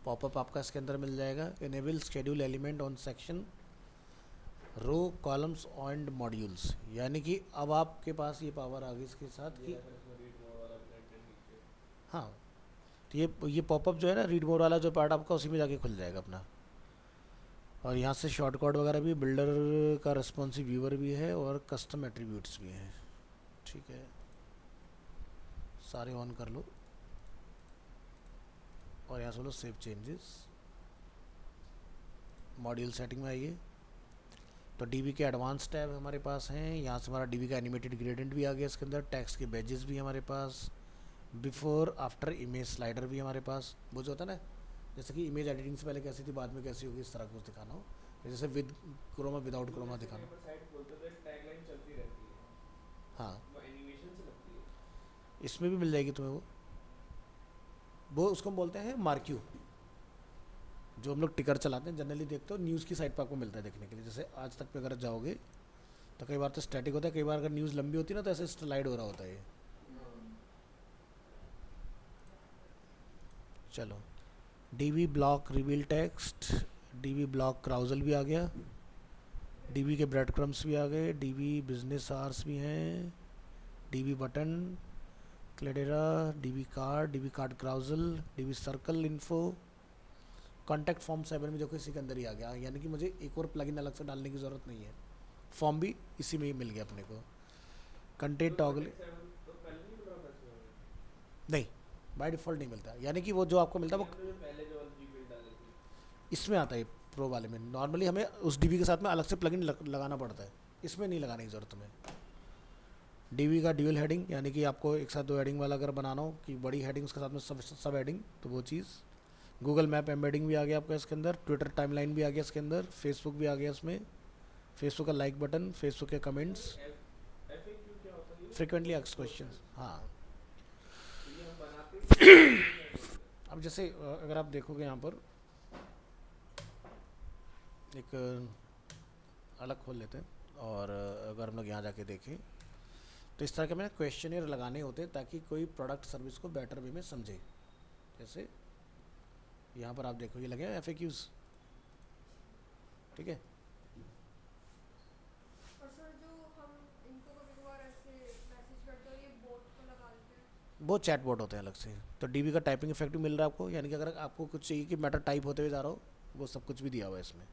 पॉपअप आपका इसके अंदर मिल जाएगा। Enable schedule element on section row columns and modules, यानी कि अब आपके पास ये पावर आ गई इसके साथ कि हाँ, तो ये पॉपअप जो है ना, रीड मोड वाला जो पार्ट आपका उसी में जाके खुल जाएगा अपना। और यहाँ से शॉर्ट कोड वगैरह भी, बिल्डर का रिस्पॉन्सिव व्यूअर भी है और कस्टम एट्रीब्यूट्स भी हैं, ठीक है, सारे ऑन कर लो और यहाँ से बोलो सेव चेंजेस। मॉड्यूल सेटिंग में आइए, तो DB के एडवांस टैब हमारे पास हैं। यहाँ से हमारा DB का एनिमेटेड ग्रेडेंट भी आ गया इसके अंदर, टेक्स्ट के बैजेस भी हमारे पास, बिफोर आफ्टर इमेज स्लाइडर भी हमारे पास। वो जो होता है ना, जैसे कि इमेज एडिटिंग से पहले कैसी थी, बाद में कैसी होगी, इस तरह कुछ दिखाना हो, जैसे विद क्रोमा विदाउट क्रोमा दिखाना। साइट खोलते तो टैगलाइन चलती रहती है, हाँ, वो एनिमेशन से लगती है। इसमें भी मिल जाएगी तुम्हें वो उसको हम बोलते हैं मार्क्यू, जो हम लोग टिकर चलाते हैं जनरली, देखते हो न्यूज़ की साइट पर आपको मिलता है देखने के लिए। जैसे आज तक पे अगर जाओगे तो कई बार तो स्टैटिक होता है, कई बार अगर न्यूज़ लंबी होती है ना तो ऐसे स्लाइड हो रहा होता है ये। चलो, DB block reveal text, DB block carousel भी आ गया, DB के ब्रेड क्रम्स भी आ गए, DB बिजनेस आवर्स भी हैं, DB बटन क्लेडेरा, DB card carousel, DB circle info, contact form 7 में देखो इसी के अंदर ही आ गया, यानी कि मुझे एक और प्लगइन अलग से डालने की ज़रूरत नहीं है, फॉर्म भी इसी में ही मिल गया अपने को। कंटेंट टॉगल तो पहले नहीं मिल रहा था इसमें? नहीं, बाय डिफ़ॉल्ट नहीं मिलता, यानी कि वो जो आपको मिलता है वो हमने जो पहले जो वाली बिल्ड डाली थी, इसमें आता है प्रो वाले में। नॉर्मली हमें उस DB के साथ में अलग से प्लगइन लगाना पड़ता है, इसमें नहीं लगाने की ज़रूरत तुम्हें। DB का ड्यूअल हेडिंग, यानी कि आपको एक साथ 2 हेडिंग वाला अगर बनाना हो कि बड़ी हेडिंग उसके साथ में सब हेडिंग, तो वो चीज़। गूगल मैप एम्बेडिंग भी आ गया आपका इसके अंदर, ट्विटर टाइमलाइन भी आ गया इसके अंदर, फेसबुक भी आ गया इसमें, फेसबुक का लाइक बटन, फेसबुक के कमेंट्स, FAQ क्या होता है ये? Frequently asked questions. हाँ, नहीं ऐड होते। अब जैसे अगर आप देखोगे यहाँ पर एक अलग खोल लेते हैं और अगर हम लोग यहाँ जाके देखें तो इस तरह के मैंने क्वेश्चनर लगाने होते हैं ताकि कोई प्रोडक्ट सर्विस को बेटर वे में समझे। जैसे यहाँ पर आप देखो ये लगे FAQs, ठीक है। और सर जो हम इनको कभी कभार ऐसे मैसेज करते हैं और ये बोट को लगा देते हैं। वो चैट बोट होते हैं अलग से। तो DB का टाइपिंग इफेक्ट भी मिल रहा है आपको, यानी कि अगर आपको कुछ चाहिए कि मैटर टाइप होते हुए जा रहा हो वो सब कुछ भी दिया हुआ है इसमें।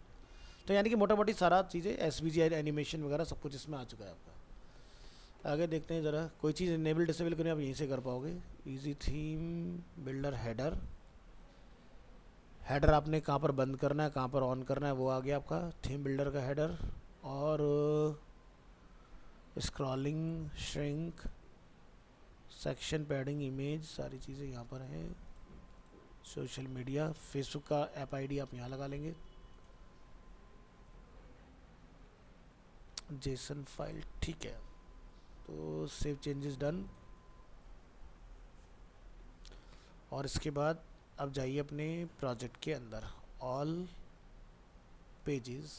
तो यानी कि मोटा मोटी सारा चीज़ें SVG एनिमेशन वगैरह सब कुछ इसमें आ चुका है आपका। आगे देखते हैं ज़रा, कोई चीज़ इनेबल डिसेबल करनी आप यहीं से कर पाओगे। Easy theme builder header, header आपने कहाँ पर बंद करना है कहाँ पर ऑन करना है वो आ गया आपका थीम बिल्डर का हेडर। और scrolling, shrink, section padding, image, सारी चीज़ें यहाँ पर हैं। सोशल मीडिया, फेसबुक का ऐप ID आप यहाँ लगा लेंगे। जेसन फाइल, ठीक है। तो सेव चेंजेस डन। और इसके बाद अब जाइए अपने प्रोजेक्ट के अंदर, ऑल पेजेस।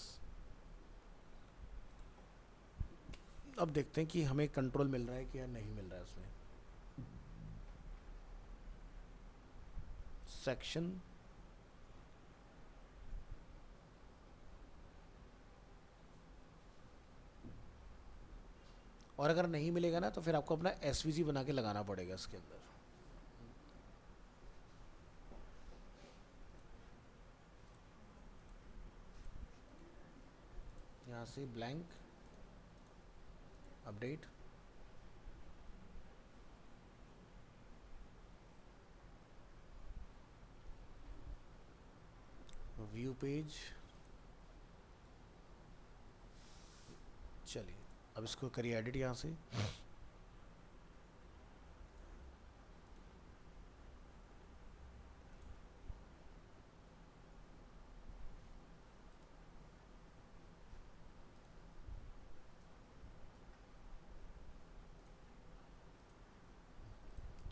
अब देखते हैं कि हमें कंट्रोल मिल रहा है कि या नहीं मिल रहा है उसमें। सेक्शन, और अगर नहीं मिलेगा ना तो फिर आपको अपना SVG बना के लगाना पड़ेगा इसके अंदर। यहाँ से ब्लैंक अपडेट, व्यू पेज। चलिए अब इसको करिए एडिट यहाँ से।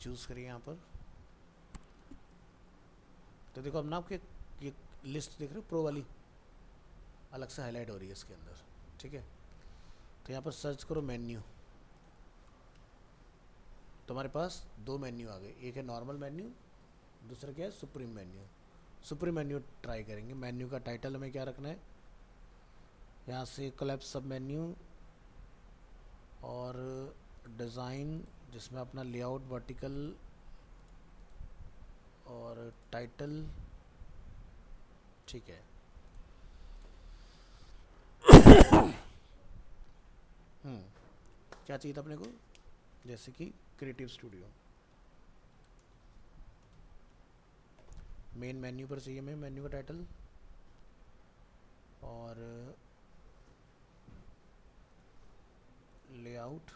चूज़ करिए यहाँ पर। तो देखो अब ना आपके ये लिस्ट देख रहे हो प्रो वाली, अलग से हाईलाइट हो रही है इसके अंदर, ठीक है। तो यहाँ पर सर्च करो मेन्यू, तुम्हारे पास दो मेन्यू आ गए, एक है नॉर्मल मेन्यू, दूसरा क्या है supreme menu. Supreme menu try करेंगे। मेन्यू का टाइटल हमें क्या रखना है, यहाँ से कोलैप्स सब मेन्यू, और डिज़ाइन जिसमें अपना लेआउट वर्टिकल और टाइटल, ठीक है। क्या चाहिए था अपने को, जैसे कि क्रिएटिव स्टूडियो। मेन मेन्यू पर चाहिए हमें मेन्यू का टाइटल, और लेआउट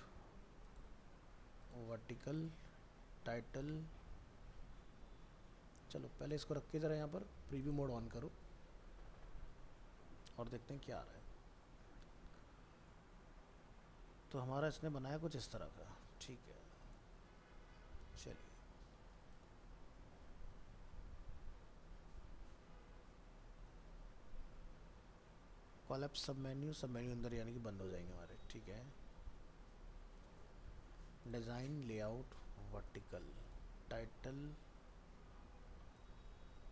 वर्टिकल टाइटल। चलो पहले इसको रख के ज़रा यहाँ पर प्रीव्यू मोड ऑन करो और देखते हैं क्या आ रहा है। तो हमारा इसने बनाया कुछ इस तरह का, ठीक है। चलिए कोलैप्स सब मेन्यू अंदर यानी कि बंद हो जाएंगे हमारे, ठीक है। डिज़ाइन लेआउट वर्टिकल टाइटल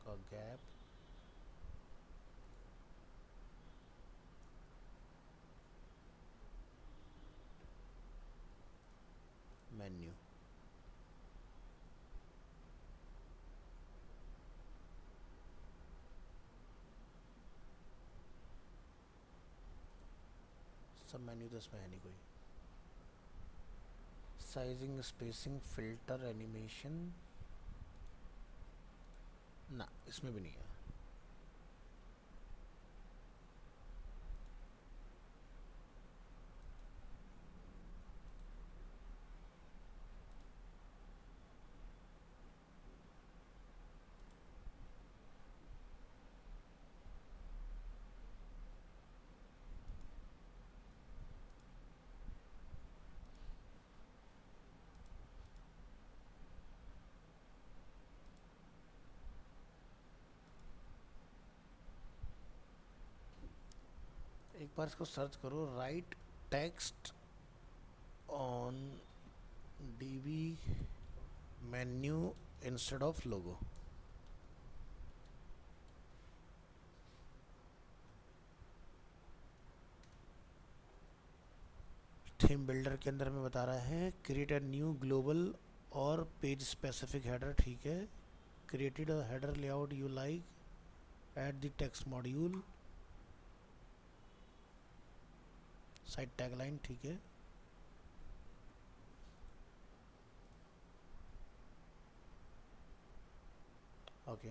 का गैप, मेन्यू, सब मेन्यू तो इसमें है नहीं कोई। साइजिंग, स्पेसिंग, फिल्टर, एनिमेशन, ना इसमें भी नहीं है। एक बार इसको सर्च करो, right text on dB menu instead of logo. Theme builder के अंदर में बता रहा है क्रिएट अ न्यू ग्लोबल और पेज स्पेसिफिक हेडर, ठीक है। Created a header layout you like, add the text module, site tagline, ठीक है। ओके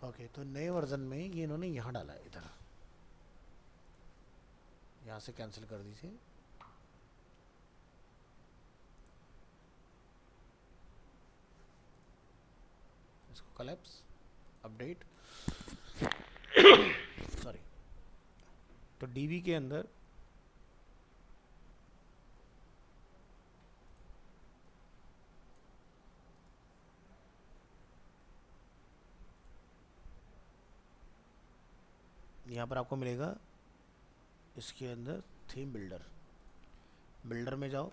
ओके, तो नए वर्जन में ये इन्होंने यहाँ डाला है, इधर यहाँ से कैंसिल कर दीजिए। इसको कलेप्स अपडेट सॉरी। तो डीबी के अंदर यहाँ पर आपको मिलेगा, इसके अंदर थीम बिल्डर, बिल्डर में जाओ,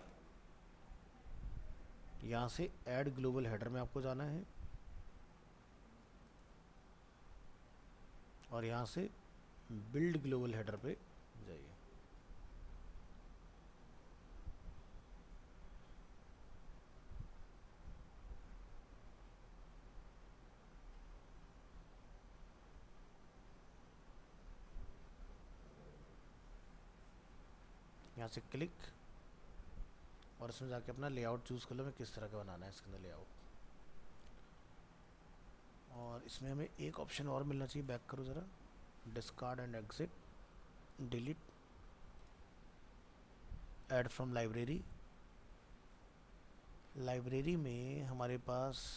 यहाँ से ऐड ग्लोबल हेडर में आपको जाना है और यहाँ से बिल्ड ग्लोबल हेडर पे जाइए। यहाँ से क्लिक और इसमें जाके अपना लेआउट चूज़ कर लो, मैं किस तरह का बनाना है इसके अंदर लेआउट। और इसमें हमें एक ऑप्शन और मिलना चाहिए, बैक करो ज़रा, discard and exit, delete, add from library. Library में हमारे पास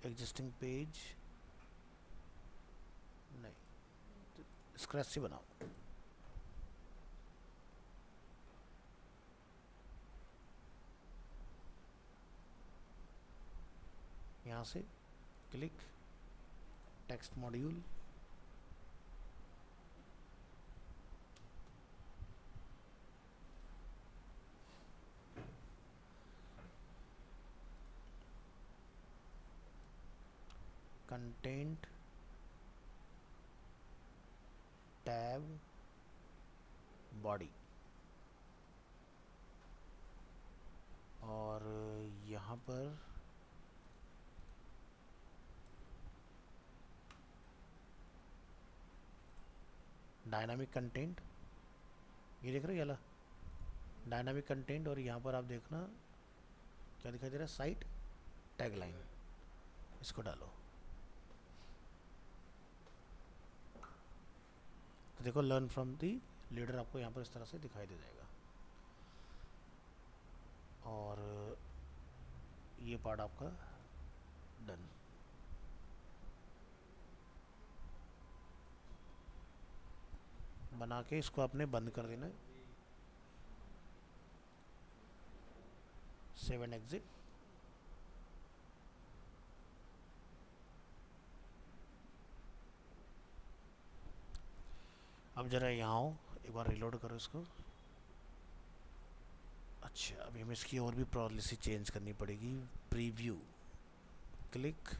एग्जिस्टिंग पेज नहीं, स्क्रैच से बनाओ। यहाँ से click, text module, content, tab, body, और यहाँ पर डायनामिक कंटेंट, ये देख रहे हो, ये वाला डायनामिक कंटेंट, और यहाँ पर आप देखना क्या दिखाई दे रहा है, साइट टैगलाइन, इसको डालो। तो देखो लर्न फ्रॉम दी लीडर आपको यहाँ पर इस तरह से दिखाई दे जाएगा। और ये पार्ट आपका डन। बना के इसको आपने बंद कर देना है, सेव एंड एग्जिट। अब जरा यहाँ आओ, एक बार रिलोड करो इसको। अच्छा, अभी हमें इसकी और भी पॉलिसी चेंज करनी पड़ेगी। प्रीव्यू, क्लिक,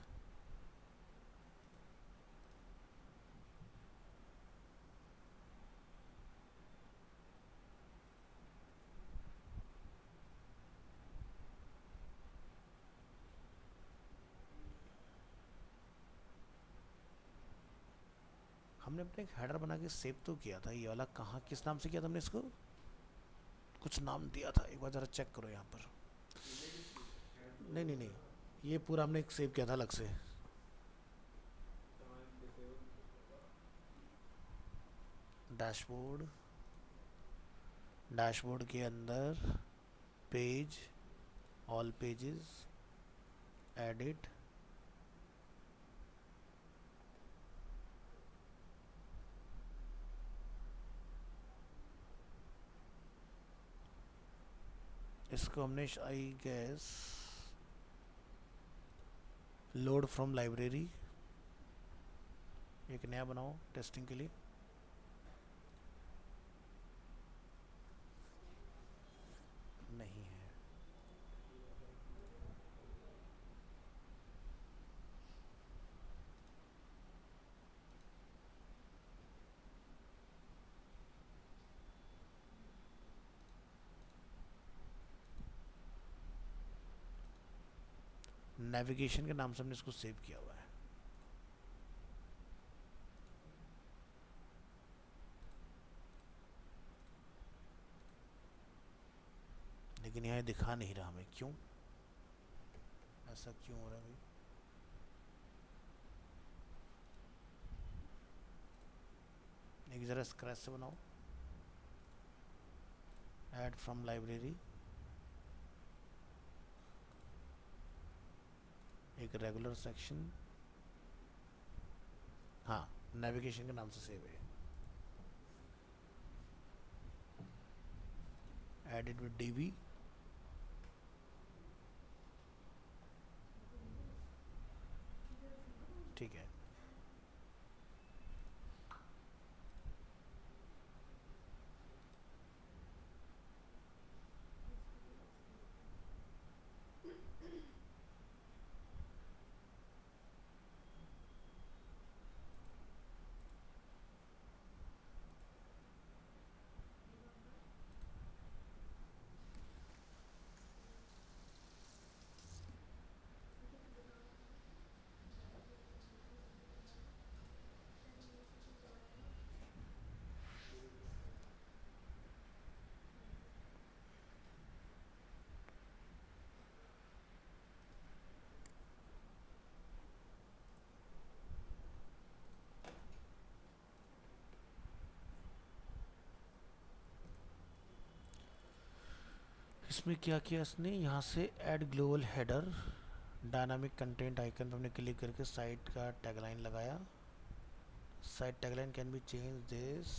हमने अपने एक हेडर बना के सेव तो किया था, ये वाला कहाँ किस नाम से किया था हमने इसको, कुछ नाम दिया था, एक बार ज़रा चेक करो यहाँ पर। नहीं नहीं नहीं, ये पूरा हमने एक सेव किया था अलग से। डैशबोर्ड, डैशबोर्ड के अंदर पेज, ऑल पेजेस, एडिट, इसको हमने आई गैस लोड फ्रॉम लाइब्रेरी एक नया बनाओ टेस्टिंग के लिए। नहीं है। नेविगेशन के नाम से हमने इसको सेव किया हुआ है। लेकिन यहाँ दिखा नहीं रहा हमें, क्यों ऐसा क्यों हो रहा है भाई? एक ज़रा स्क्रैच से बनाओ। ऐड फ्रॉम लाइब्रेरी एक रेगुलर सेक्शन, हाँ नेविगेशन के नाम से सेव है। एडिट विद डीबी, ठीक है। इसमें क्या किया इसने, यहाँ से add global header dynamic content icon पर हमने क्लिक करके साइट का टैगलाइन लगाया। Site tagline can be change this,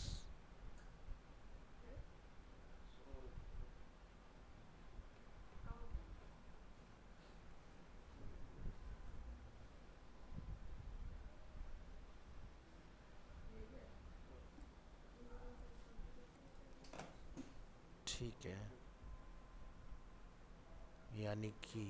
ठीक है। यानी कि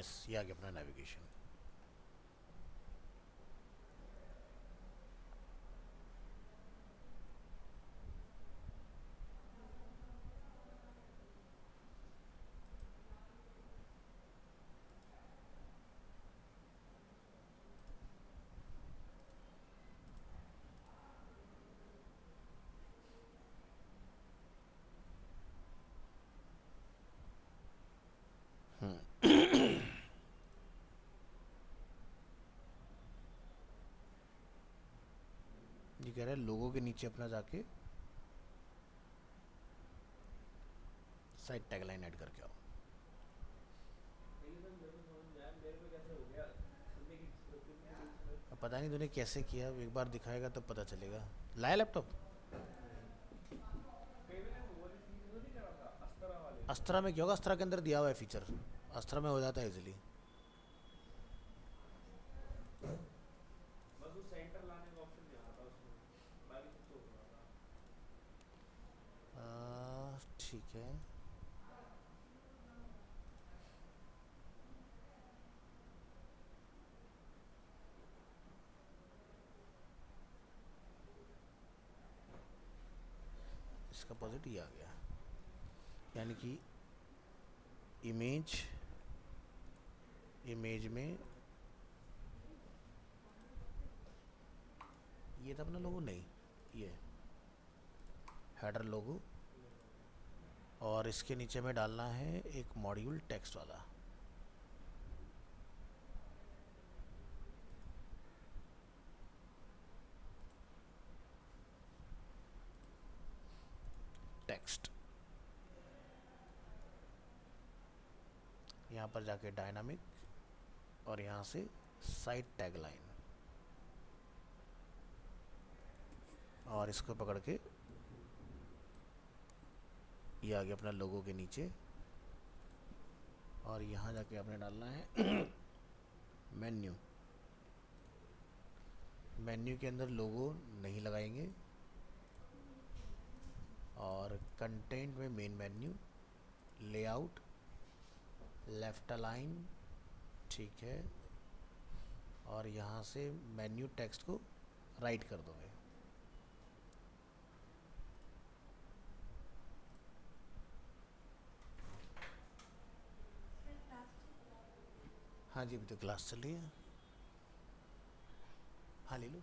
यस, ये आ गया अपना नेविगेशन। ये कह रहा है लोगों के नीचे अपना जाके साइड टैगलाइन ऐड करके आओ। लेकिन सर मेरे को समझ में आया, मेरे पे कैसे हो गया करने की तुमके बीच में। अब पता नहीं तूने कैसे किया, एक बार दिखाएगा तब पता चलेगा। लाया लैपटॉप? कई मैंने वो वाली चीज तो नहीं करा था अस्त्रा वाले में। अस्त्रा में क्या होगा, अस्त्रा के अंदर दिया हुआ है फीचर, अस्त्रा में हो जाता है इजीली। बस वो सेंटर लाने का ऑप्शन नहीं आ रहा था उसमें, बाकी सब तो हो रहा था। ठीक है, इसका पॉजिटिव आ गया, यानी कि इमेज में ये था अपना लोगो, नहीं ये हेडर लोगो, और इसके नीचे में डालना है एक मॉड्यूल टेक्स्ट वाला। टेक्स्ट यहाँ पर जाके डायनामिक, और यहाँ से साइड टैगलाइन, और इसको पकड़ के ये आ गया अपना लोगो के नीचे, और यहाँ जाके आपने डालना है मेन्यू। मेन्यू के अंदर लोगो नहीं लगाएंगे, और कंटेंट में main menu, layout, left align, ठीक है, और यहाँ से मेन्यू टेक्स्ट को राइट कर दोगे। हाँ जी, अभी तो क्लास चल रही है। हाँ ले लो।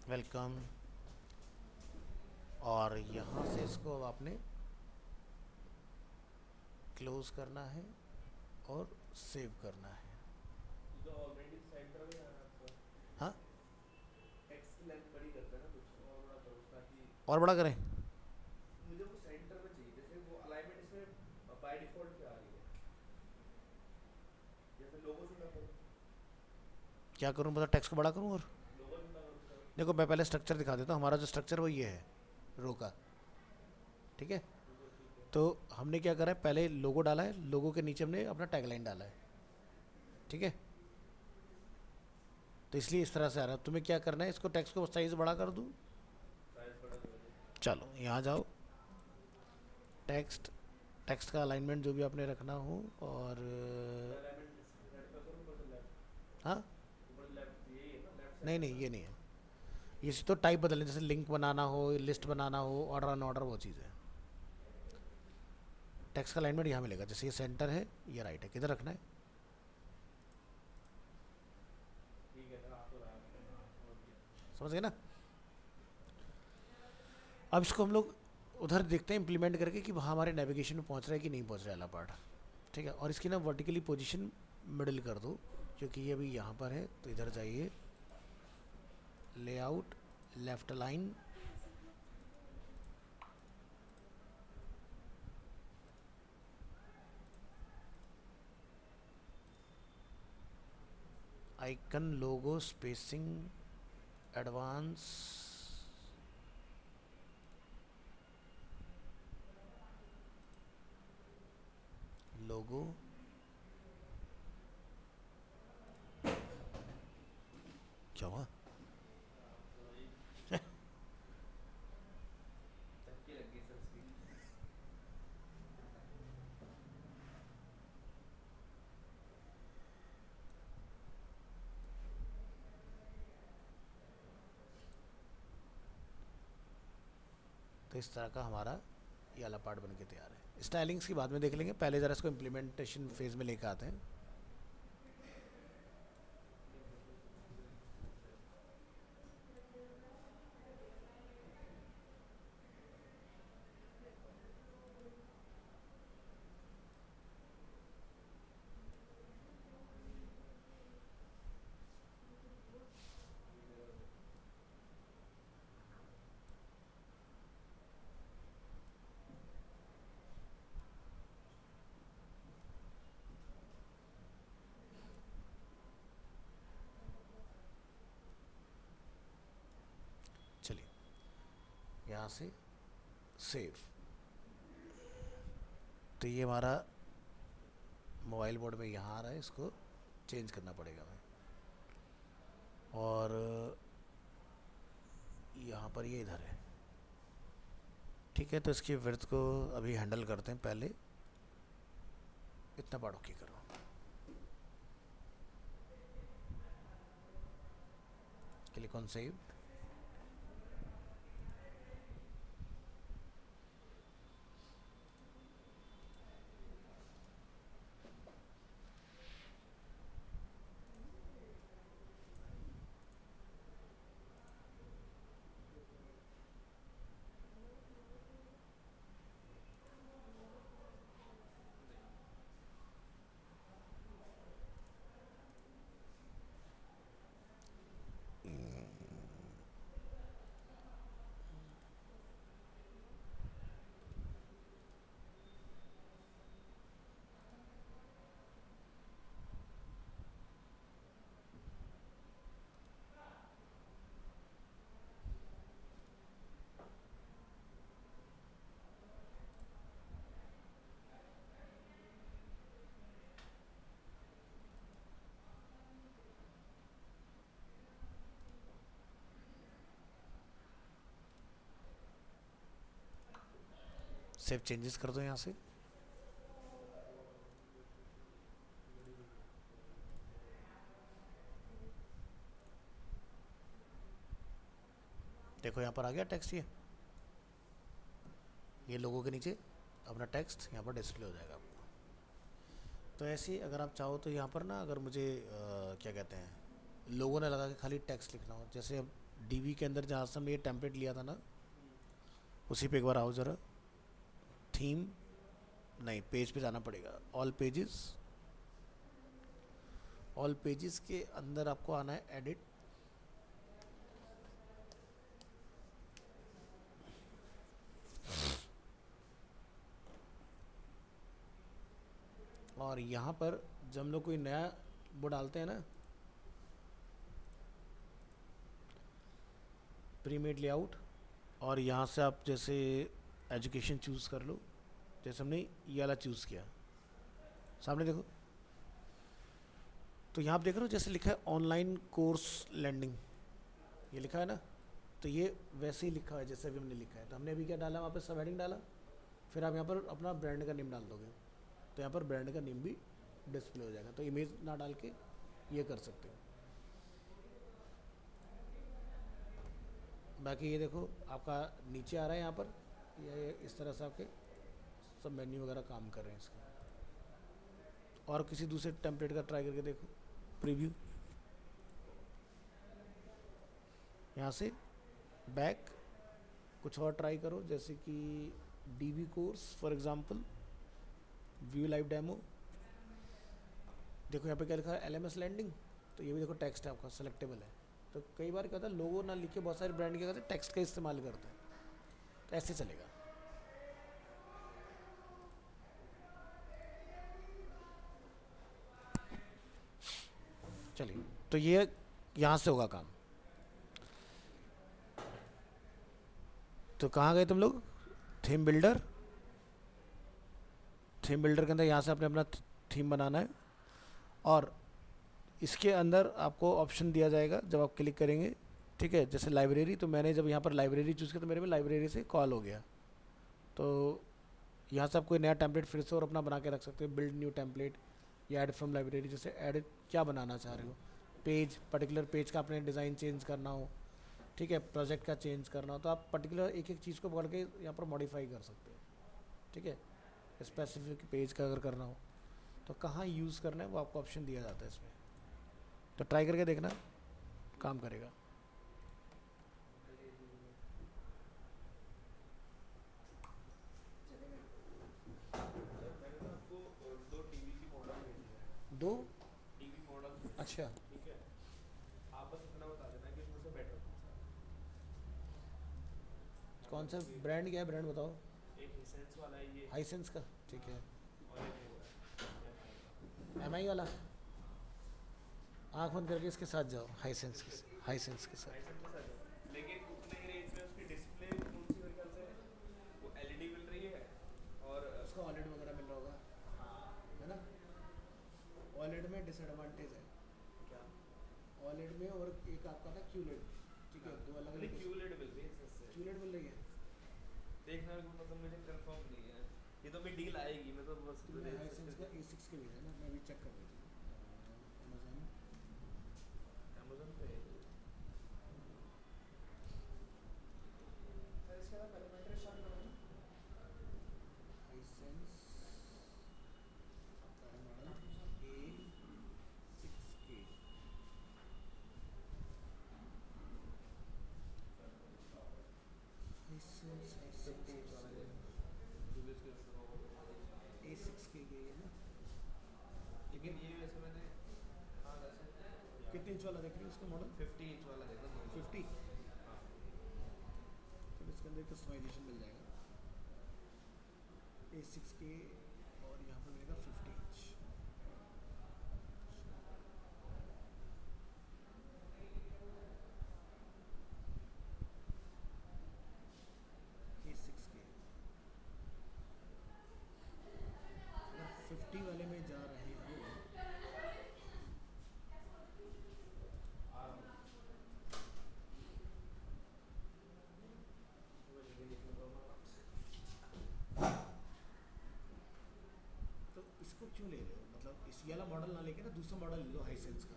वेलकम। और यहाँ से इसको अब आपने क्लोज करना है और सेव करना है। ये तो ऑलरेडी सेंटर में आ रहा था। हाँ, टेक्स्ट की लेंथ बड़ी करता है ना, कुछ और बड़ा करो ताकि और बड़ा करें। मुझे वो सेंटर में चाहिए, जैसे वो अलाइनमेंट इसमें बाय डिफॉल्ट पे आ रही है, जैसे लोगो छोटा करो, क्या करूँ बता, टेक्स्ट को बड़ा करूँ? और लोगो छोटा करो सर। देखो मैं पहले स्ट्रक्चर दिखा देता हूँ। हमारा जो स्ट्रक्चर वो ये है रो का, ठीक है। ठीक है। तो हमने क्या करा है, पहले लोगो डाला है, लोगो के नीचे हमने अपना टैगलाइन डाला है, ठीक है। तो इसलिए इस तरह से आ रहा है। तुम्हें क्या करना है, इसको टेक्स्ट को साइज बड़ा कर दूँ? साइज बड़ा कर दो। चलो यहाँ जाओ, टेक्स्ट, टेक्स्ट का अलाइनमेंट जो भी आपने रखना हो, और अलाइनमेंट सेट पे करो ऊपर से लेफ्ट, हाँ ऊपर से लेफ्ट, यही है ना लेफ्ट नहीं नहीं, ये नहीं है, ये तो टाइप बदलने, जैसे लिंक बनाना हो, लिस्ट बनाना हो, ऑर्डर अनऑर्डर, वो चीज़ है। टेक्स्ट का अलाइनमेंट यहाँ मिलेगा, जैसे ये सेंटर है, ये राइट है, किधर रखना है? ठीक है सर, आप तो रहा है। समझ गए ना? अब इसको हम लोग उधर देखते हैं इम्प्लीमेंट करके कि वहाँ हमारे नेविगेशन में पहुँच रहा है कि नहीं पहुँच रहा है वाला पार्ट, ठीक है। और इसकी ना वर्टिकली पोजीशन मिडिल कर दो, क्योंकि ये अभी यहाँ पर है। तो इधर जाइए, लेआउट, लेफ्ट अलाइन, आइकन, लोगो, स्पेसिंग, एडवांस, लोगो, क्या हुआ? धक्के लग गए सर स्क्रीन। तो इस तरह का हमारा ये वाला पार्ट बन के तैयार है। स्टाइलिंग्स की बाद में देख लेंगे, पहले ज़रा इसको इम्प्लीमेंटेशन फेज में लेकर आते हैं। चलिए यहाँ से सेव। तो ये हमारा मोबाइल बोर्ड में यहाँ आ रहा है, इसको चेंज करना पड़ेगा हमें। और यहाँ पर ये इधर है, ठीक है। तो इसकी विड्थ को अभी हैंडल करते हैं। पहले इतना पार्ट ओके करो। Click on save. Save changes कर दो यहाँ से। देखो यहाँ पर आ गया टेक्स्ट। ये लोगों के नीचे अपना टेक्स्ट यहाँ पर डिस्प्ले हो जाएगा आपको। तो ऐसे ही अगर आप चाहो तो यहाँ पर ना, अगर मुझे क्या कहते हैं, लोगों ने लगा के खाली टेक्स्ट लिखना हो, जैसे अब डीवी के अंदर जहाँ से हमने ये टेम्पलेट लिया था ना, उसी पे एक बार आओ ज़रा। थीम नहीं, पेज पे जाना पड़ेगा। ऑल पेजेस, ऑल पेजेस के अंदर आपको आना है एडिट। और यहाँ पर जब हम लोग कोई नया वो डालते हैं ना, प्रीमेड लेआउट, और यहाँ से आप जैसे एजुकेशन चूज़ कर लो। जैसे हमने ये वाला चूज़ किया, सामने देखो। तो यहाँ आप देख रहे हो जैसे लिखा है ऑनलाइन कोर्स लैंडिंग, ये लिखा है ना। तो ये वैसे ही लिखा है जैसे अभी हमने लिखा है। तो हमने अभी क्या डाला, वहाँ पे सब हेडिंग डाला। फिर आप यहाँ पर अपना ब्रांड का नेम डाल दोगे, तो यहाँ पर ब्रांड का नेम भी डिस्प्ले हो जाएगा। तो इमेज ना डाल के ये कर सकते हो। बाकी ये देखो आपका नीचे आ रहा है यहाँ पर, ये इस तरह से आपके सब मेन्यू वगैरह काम कर रहे हैं इसके। और किसी दूसरे टेम्पलेट का ट्राई करके देखो, प्रीव्यू। यहाँ से बैक कुछ और ट्राई करो, जैसे कि DV course for example, view live demo. देखो यहाँ पे क्या लिखा है, एलएमएस लैंडिंग। तो ये भी देखो टेक्स्ट है आपका, सेलेक्टेबल है। तो कई बार क्या होता है, लोगो ना लिख के बहुत सारे ब्रांड के कहते हैं टेक्स्ट का इस्तेमाल करते हैं। तो ऐसे चलेगा। चलिए, तो ये यहाँ से होगा काम। तो कहाँ गए तुम लोग? Theme builder. थीम बिल्डर के अंदर यहाँ से आपने अपना थीम बनाना है। और इसके अंदर आपको ऑप्शन दिया जाएगा जब आप क्लिक करेंगे, ठीक है। जैसे लाइब्रेरी, तो मैंने जब यहाँ पर लाइब्रेरी चूज़ किया तो मेरे में लाइब्रेरी से कॉल हो गया। तो यहाँ से आप कोई नया टेम्पलेट फिर से और अपना बना के रख सकते हो, बिल्ड न्यू टेम्पलेट या ऐड फ्रॉम लाइब्रेरी। जैसे ऐड क्या बनाना चाह रहे हो, पेज, पर्टिकुलर पेज का अपने डिज़ाइन चेंज करना हो, ठीक है, प्रोजेक्ट का चेंज करना हो, तो आप पर्टिकुलर एक एक चीज़ को पकड़ के यहाँ पर मॉडिफाई कर सकते हो, ठीक है। स्पेसिफिक पेज का अगर करना हो तो कहाँ यूज़ करना है वो आपको ऑप्शन दिया जाता है इसमें। तो ट्राई करके देखना, काम करेगा। सर मैंने ना आपको दो टीवी की मॉडल भेजी है, दो, टीवी मॉडल, अच्छा, ठीक है। आप बस इतना बता देना कि इसमें से बेटर कौन सा है। कौन सा ब्रांड, क्या है ब्रांड बताओ। एक हिसेंस वाला है ये, हाईसेंस का, ठीक है। और एक वो है एम आई वाला, आँख बंद करके इसके साथ जाओ, हाईसेंस के साथ। हाइसेंस के साथ है। लेकिन उतने ही रेंज में उसकी डिस्प्ले कौन सी मेरे ख्याल से वो एलईडी मिल रही है, और उसका ऑलेड वगैरह मिल रहा होगा, हाँ है ना। ऑलेड में डिसएडवांटेज है, क्या, ऑलेड में, और एक आपका था क्यूलेड, ठीक है, दो अलग अलग क्यूलेड मिल रही है इससे। क्यूलेड मिल रही है। देखना मतलब मुझे कंफर्म नहीं है, ये तो अभी डील आएगी, मैं तो बस तुमने हाईसेंस का A6 के भेजा ना, मैं भी चेक कर रही थी अमेजोन। अमेज़न पे। सर इसका पैरामीटर शॉट करो ना। Hisense model A6K, Hisense A6K के है ना। लेकिन ये वैसे मैंने, हाँ वैसे कितने इंच वाला देख रही हो उसका मॉडल, 50 इंच वाला देखा 50। हाँ। तो इसके अंदर कस्टमाइजेशन मिल जाएगा A6K, और यहाँ पर मिलेगा 50 इंच। A6K अगर 50 वाले में जा रहे हो वो जगह देख लेता हूँ मैं आराम से। तो इसको क्यों ले रहे हो, मतलब इस वाला मॉडल ना लेके ना दूसरा मॉडल ले लो हाईसेंस का।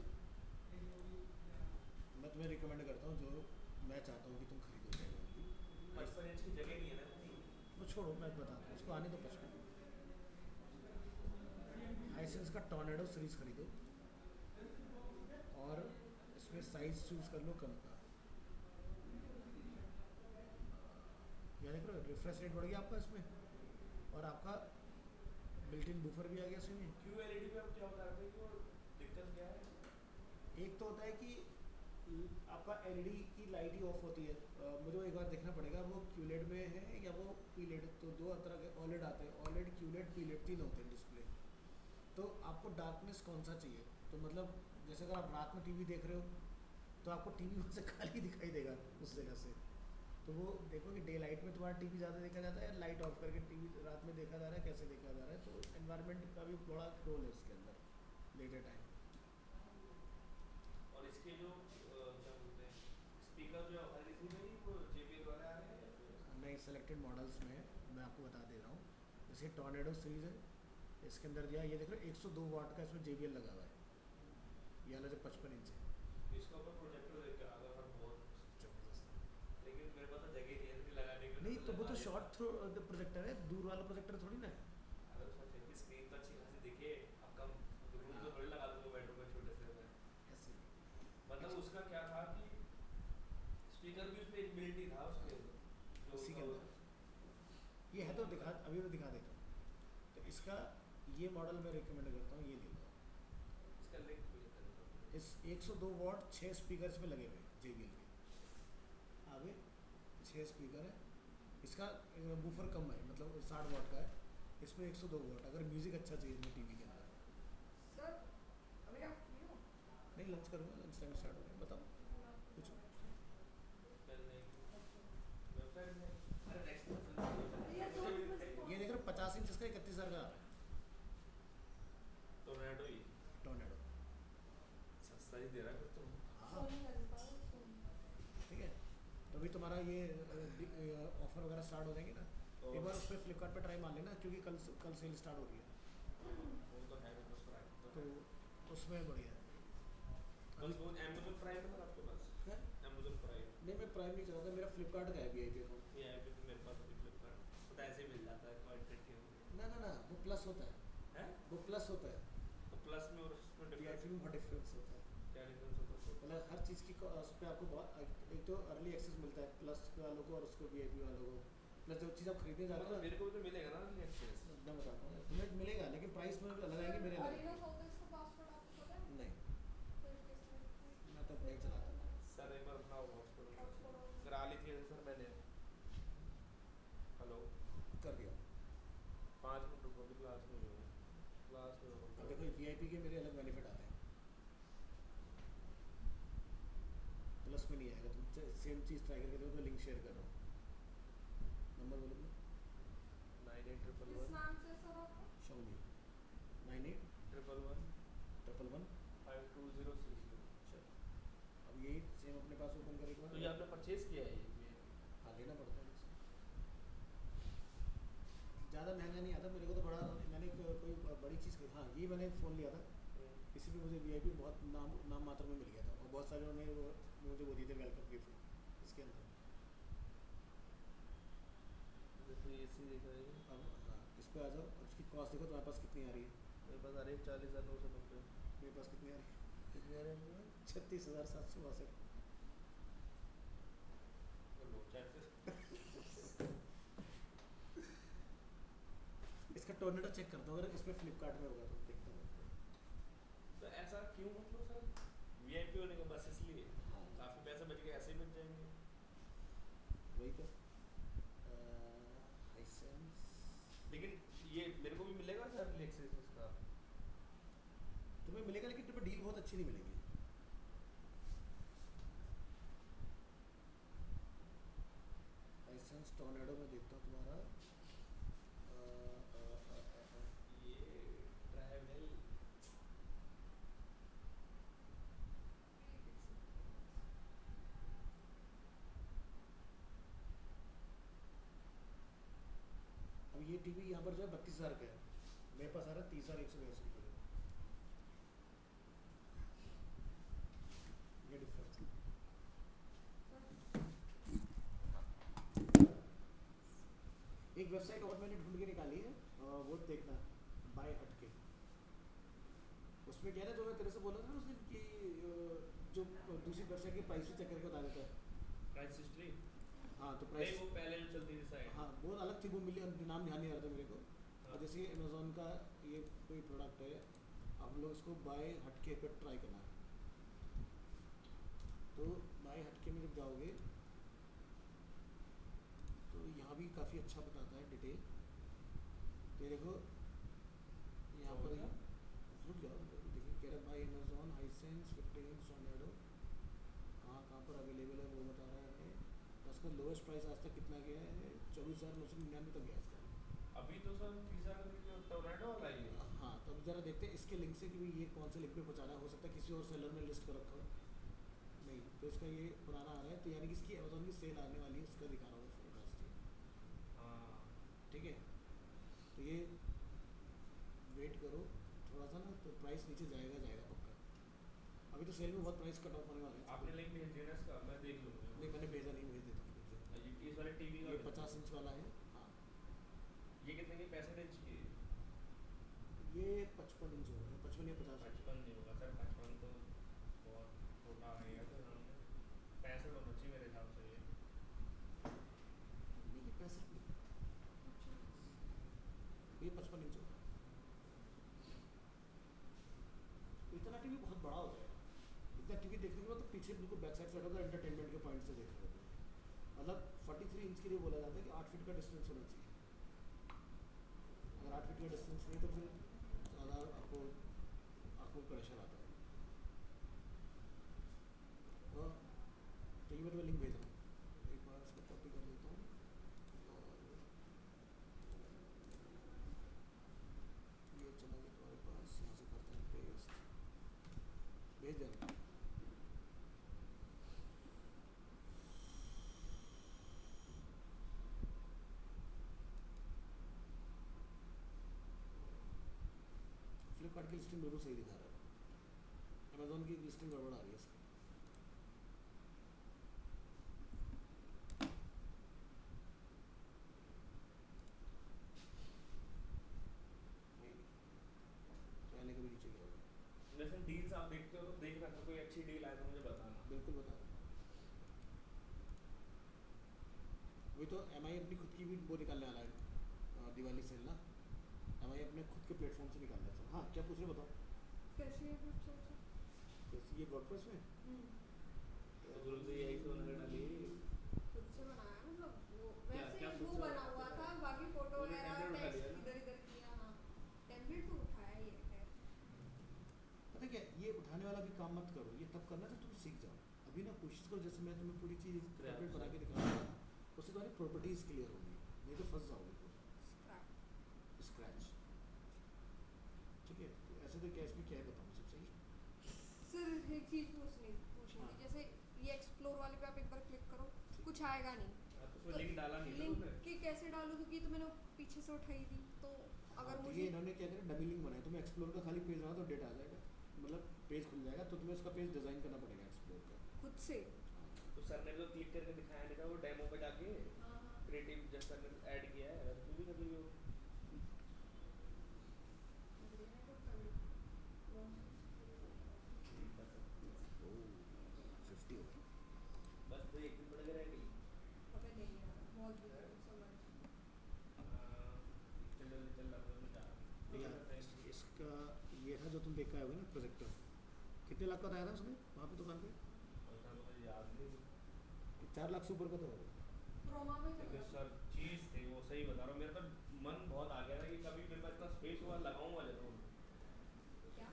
मैं तुम्हें रिकमेंड करता हूँ, जो मैं चाहता हूँ कि तुम खरीदो। 55 इंच की जगह नहीं है ना इतनी। वो छोड़ो, मैं बताता हूँ, उसको आने दो 55। हाईसेंस का टॉर्नेडो सीरीज़ खरीदो, और इसमें साइज़ चूज़ कर लो कम का। यहाँ देख रहे हो रिफ्रेश रेट बढ़ गया आपका इसमें, और आपका बिल्ट इन बूफर भी आ गया इसमें। QLED पे आप क्या बता रहे थे कि वो दिक्कत क्या है? एक तो होता है कि आपका एलईडी की लाइट ही ऑफ होती है। मुझे एक बार देखना पड़ेगा वो क्यूलेड में है या वो पीलेड, तो दो तरह के ऑलेड आते हैं, ऑलेड, क्यूलेड, पीलेड, तीन होते हैं डिस्प्ले। तो आपको डार्कनेस कौन सा चाहिए, तो मतलब जैसे अगर आप रात में टीवी देख रहे हो तो आपको टीवी वहाँ से खाली दिखाई देगा उस जगह से। तो वो देखो कि डे लाइट में तुम्हारा टीवी ज़्यादा देखा जाता है या लाइट ऑफ करके टीवी रात में देखा जा रहा है, कैसे देखा जा रहा है। तो एनवायरनमेंट का भी बड़ा रोल है इसके अंदर लेटर टाइम। और इसके जो क्या बोलते हैं स्पीकर जो हमारे इसी में ही वो JBL वाले आ रहे हैं या फिर? नए सेलेक्टेड मॉडल्स में मैं आपको बता दे रहा हूँ, जैसे टॉर्नेडो सीरीज़ है, इसके अंदर दिया ये देख रहे हो 102 वाट का इसमें JBL लगा हुआ है, ये वाला जो 55 इंच है। इसका ऊपर प्रोजेक्टर देख के आ गया बहुत, जबरदस्त। लेकिन मेरे पास तो जगह नहीं है इतनी लगाने के लिए। नहीं तो वो तो शॉर्ट थ्रो प्रोजेक्टर है, दूर वाला प्रोजेक्टर थोड़ी ना है। अगर उसका फिर भी स्क्रीन तो अच्छी खासी दिखे, अब कम रूम तो थोड़ी लगा दूंगा बेडरूम में छोटे से में। ऐसे मतलब उसका क्या था कि स्पीकर भी उसमें इनबिल्ट ही था उसमें जो उसी के होता अंदर ये है, तो दिखा अभी तो दिखा देता हूँ। तो इसका ये मॉडल मैं रिकमेंड करता हूँ, ये ले लो। इसका लिंक भी है। इस 102 वॉट 6 स्पीकर में लगे हुए हैं JBL के, आगे 6 स्पीकर है। इसका बूफर कम है, मतलब 60 वाट का है, इसमें 102 वाट। अगर म्यूज़िक अच्छा चाहिए इसमें टीवी के अंदर। सर अभी आप फ्री हो? नहीं, लंच करूँगा, लंच टाइम स्टार्ट हो गया, बताओ कुछ। वेबसाइट में अरे नेक्स्ट ये देख रहे हो 50 इंच का 31,000 का आ रहा है टोर्नेडो ही टॉर्नेडो। सही दे रहा है फिर तो। हाँ सोनी लगता है सोनी। ठीक है। तो अभी तुम्हारा ये ऑफर वगैरह स्टार्ट हो जाएंगे ना, तो एक बार उस पर फ्लिपकार्ट पर ट्राई मार लेना, क्योंकि कल सेल स्टार्ट हो रही है, वो तो है मेरे पास प्राइम तो तो है। उसमें बढ़िया है। बस वो अमेज़न प्राइम है सर आपके पास? है? अमेज़न प्राइम नहीं मैं प्राइम नहीं चलाता, मेरा फ्लिपकार्ट का है VIP अकाउंट। ये है भी मेरे पास अभी फ्लिपकार्ट तो ऐसे ही मिल जाता है क्वांटिटी हो ना ना ना, वो प्लस होता है, है। वो प्लस होता है, तो प्लस में और उसमें डिफरेंस VIP में बहुत डिफरेंस होता है। क्या डिफरेंस होता है? मतलब हर चीज़ की उस पर आपको बहुत, एक तो अर्ली एक्सेस मिलता है प्लस वालों को और उसको VIP वालों को, प्लस जो चीज़ आप खरीदने जा रहे हो मतलब ना, मेरे को भी तो मिलेगा ना अर्ली एक्सेस? मैं बताता हूँ तुम्हें मिलेगा, लेकिन प्राइस में अलग आएंगे, मेरे अलग अरीना आएंगे। फोकस का पासवर्ड आपको पता है? नहीं, फिर किसमें? मैं तो नहीं चलाता। सर एक बार अपना हॉटस्पॉट हॉटस्पॉट करा ली थी सर मैंने। हेलो, कर दिया। 5 मिनट रुको, अभी क्लास में ही हूँ। क्लास में अब हूँ। देखो VIP के मेरे अलग बेनिफिट आते हैं, प्लस में नहीं आएगा। तुम सेम चीज़ ट्राई करके देखो, तो लिंक शेयर कर रहा हूँ, नंबर बोलो अपना। 9811 किस नाम से सर आपका? शाओमी 98 111 111। 52060। चलो अब यही सेम अपने पास ओपन कर एक तो ये बार। आपने परचेज किया है ये? हाँ लेना पड़ता है मुझसे, ज़्यादा महंगा नहीं आता मेरे को तो, बड़ा मैंने कोई बड़ी चीज़ की, हाँ ये मैंने फ़ोन लिया था, इसी पे मुझे VIP बहुत नाम मात्र में मिल गया था, और बहुत सारे उन्होंने मुझे वो दिए थे वेलकम गिफ्ट इसके अंदर। जैसे AC दिख रहा है। अब हाँ इस पे आ जाओ, अब इसकी कॉस्ट देखो तुम्हारे पास कितनी आ रही है। मेरे पास आ रही है 40,990। मेरे पास कितनी आ रही है? कितनी आ रही है? 36,762। तो लो चैट इसका टोर्नेडो चेक करता हूँ, अगर इसमें फ्लिपकार्ट में होगा तो देखता हूँ। तो ऐसा क्यों मतलब सर? VIP होने का बस इसलिए हाँ काफ़ी पैसे बच गए, ऐसे ही बच जाएंगे। वही तो हाइसेंस। लेकिन ये मेरे को भी मिलेगा सर अर्ली एक्सेस इसका? तुम्हें मिलेगा, लेकिन तुम्हें डील बहुत अच्छी नहीं मिलेगी। हाइसेंस टोर्नेडो में देखता हूँ तुम्हारा ये ट्रैवल अब ये टीवी यहाँ पर जो है 32,000 का है, मेरे पास आ रहा है 30,182 रुपये। ये डिफरेंस है। एक वेबसाइट और मैंने ढूंढ के निकाली है, वो देखना, बाय हटके। उसमें क्या है ना, जो मैं तेरे से बोला था ना उस दिन कि जो दूसरी वेबसाइट की प्राइस चेक करके बता देता है। Price history? हाँ तो नहीं प्राइस, वो पहले जो चलती थी साइड। हाँ वो अलग थी, वो मिली, नाम ध्यान नहीं आ रहा था मेरे को। हाँ। और जैसे अमेज़ोन का ये कोई प्रोडक्ट है, आप लोग इसको बाय हटके पे ट्राई करना है। तो बाय हटके में जब जाओगे तो यहाँ भी काफ़ी अच्छा बताता है डिटेल। तो देखो यहाँ पर क्या? रुक जाओ, देखिए कह रहा है by Amazon Hisense 15 inch tornado कहाँ पर अवेलेबल है वो बता रहा है। उसका लोएस्ट प्राइस आज तक कितना गया है? 24,999 तक गया इसका। अभी तो सर 30,000 का टोर्नेडो वाला ही है। हाँ तो अब ज़रा देखते हैं इसके लिंक से कि भाई ये कौन से लिंक पे पहुँचाना है, हो सकता है किसी और सेलर ने लिस्ट कर रखा हो। नहीं तो इसका ये पुराना आ रहा है, तो यानी कि इसकी अमेज़ोन की सेल आने वाली है, उसका दिखा रहा हूँ फोरकास्ट। हाँ ठीक है, तो ये वेट करो थोड़ा सा ना, तो प्राइस नीचे जाएगा पक्का। अभी तो सेल में बहुत प्राइस कट ऑफ होने वाले हैं। आपने लिंक भेज दिया ना इसका, मैं देख लूँगा। नहीं मैंने भेजा नहीं, भेज देता हूँ। ये इस वाले टीवी ये का 50 इंच वाला है। हाँ ये कितने की? 65 इंच की? ये 55 इंच होगा, 55 या 50 इंच। 55 नहीं होगा सर, 55 तो बहुत छोटा आ गया तो हमने 65 होना चाहिए मेरे हिसाब से ये। नहीं ये 65 नहीं, ये 55 इंच होगा। इतना टीवी बहुत बड़ा हो गया है। इतना टीवी देखने के बाद तो पीछे बिल्कुल बैक साइड से हटोगे, एंटरटेनमेंट के पॉइंट से देख रहे हो। मतलब 43 इंच के लिए बोला जाता है कि 8 फीट का डिस्टेंस होना चाहिए। अगर 8 फीट का डिस्टेंस नहीं तो फिर ज़्यादा आपको आँखों में प्रेशर आता है। तो ये मैं लिंक भेज रहा हूँ, एक बार इसको कॉपी कर लेता हूँ और ये चला गया तुम्हारे पास, यहाँ से करते हैं पेस्ट, भेज देना। फ्लिपकार्ट की लिस्टिंग बिल्कुल सही दिखा रहा है, अमेजोन की लिस्टिंग गड़बड़ आ रही है इसकी। पहले कभी नीचे गया होगा। वैसे डील्स आप देखते हो तो देखना, अगर कोई अच्छी डील आए तो मुझे बताना। बिल्कुल बता दूँ। वही तो एम आई अपनी खुद की भी वो निकालने वाला है दिवाली सेल ना, एम आई अपने खुद के प्लेटफॉर्म से निकाल रहा है। हाँ क्या पूछ रहे हो बताओ। कैसी है वेबसाइट से? कैसी ये वर्डप्रेस में? तो शुरू से यही तो नजर डाली। खुद से बनाया मतलब वो क्या वैसे क्या वो पूछा? बना हुआ था, बाकी फोटो तूने वगैरह टेम्पलेट उठा लिया टेक्स्ट ना? इधर इधर किया। हाँ टेम्पलेट तो उठाया ही है खैर। पता क्या, ये उठाने वाला भी काम मत करो, ये तब करना जब तुम सीख जाओ। अभी ना कोशिश करो, जैसे मैं तुम्हें पूरी चीज़ टेम्पलेट बना के दिखा रहा हूँ, उससे तुम्हारी प्रॉपर्टीज़ क्लियर होंगी, नहीं तो फंस जाओगे स्क्रैप। स्क्रैच। ठीक है, तो ऐसे तो क्या इसमें क्या है बताऊँ सबसे सही। सर एक चीज़ पूछनी थी, हाँ। जैसे ये एक्सप्लोर वाले पे आप एक बार क्लिक करो, कुछ आएगा नहीं। हाँ, तो उसमें लिंक डाला नहीं था लिंक तूने? की कैसे डालूँ, क्योंकि तो मैंने पीछे से उठाई थी, तो हाँ, अगर तो मुझे ये इन्होंने क्या करा, डमी लिंक बनाया। तुम्हें एक्सप्लोर का खाली पेज बना तो डेटा आ जाएगा, मतलब पेज खुल जाएगा, तो तुम्हें उसका पेज डिज़ाइन करना पड़ेगा एक्सप्लोर का। खुद से। तो सर ने तो क्लिक करके दिखाया नहीं था, वो डेमो पे जाके हाँ हाँ। क्रिएटिव जैसा ने ऐड किया है, तू भी कर लियो। देना तो कर लो। ओह 50 हो गए। बस तो एक दिन पड़ गया रह गई। अबे नहीं यार, बहुत बुरी समझ। चल चल रहा था जा। भैया इसका ये था जो तुम देख के आए होगे ना प्रोजेक्टर, कितने लाख का तो आया था उसमें वहाँ पे दुकान पे? और था मुझे याद नहीं। 4 लाख से ऊपर का तो होगा। ट्रॉमा में चल क्योंकि रहा सर चीज़ थी वो, सही बता रहा हूँ, मेरे तो मन बहुत आ गया था कि कभी मेरे पास इतना स्पेस हुआ लगाऊंगा जरूर। क्या?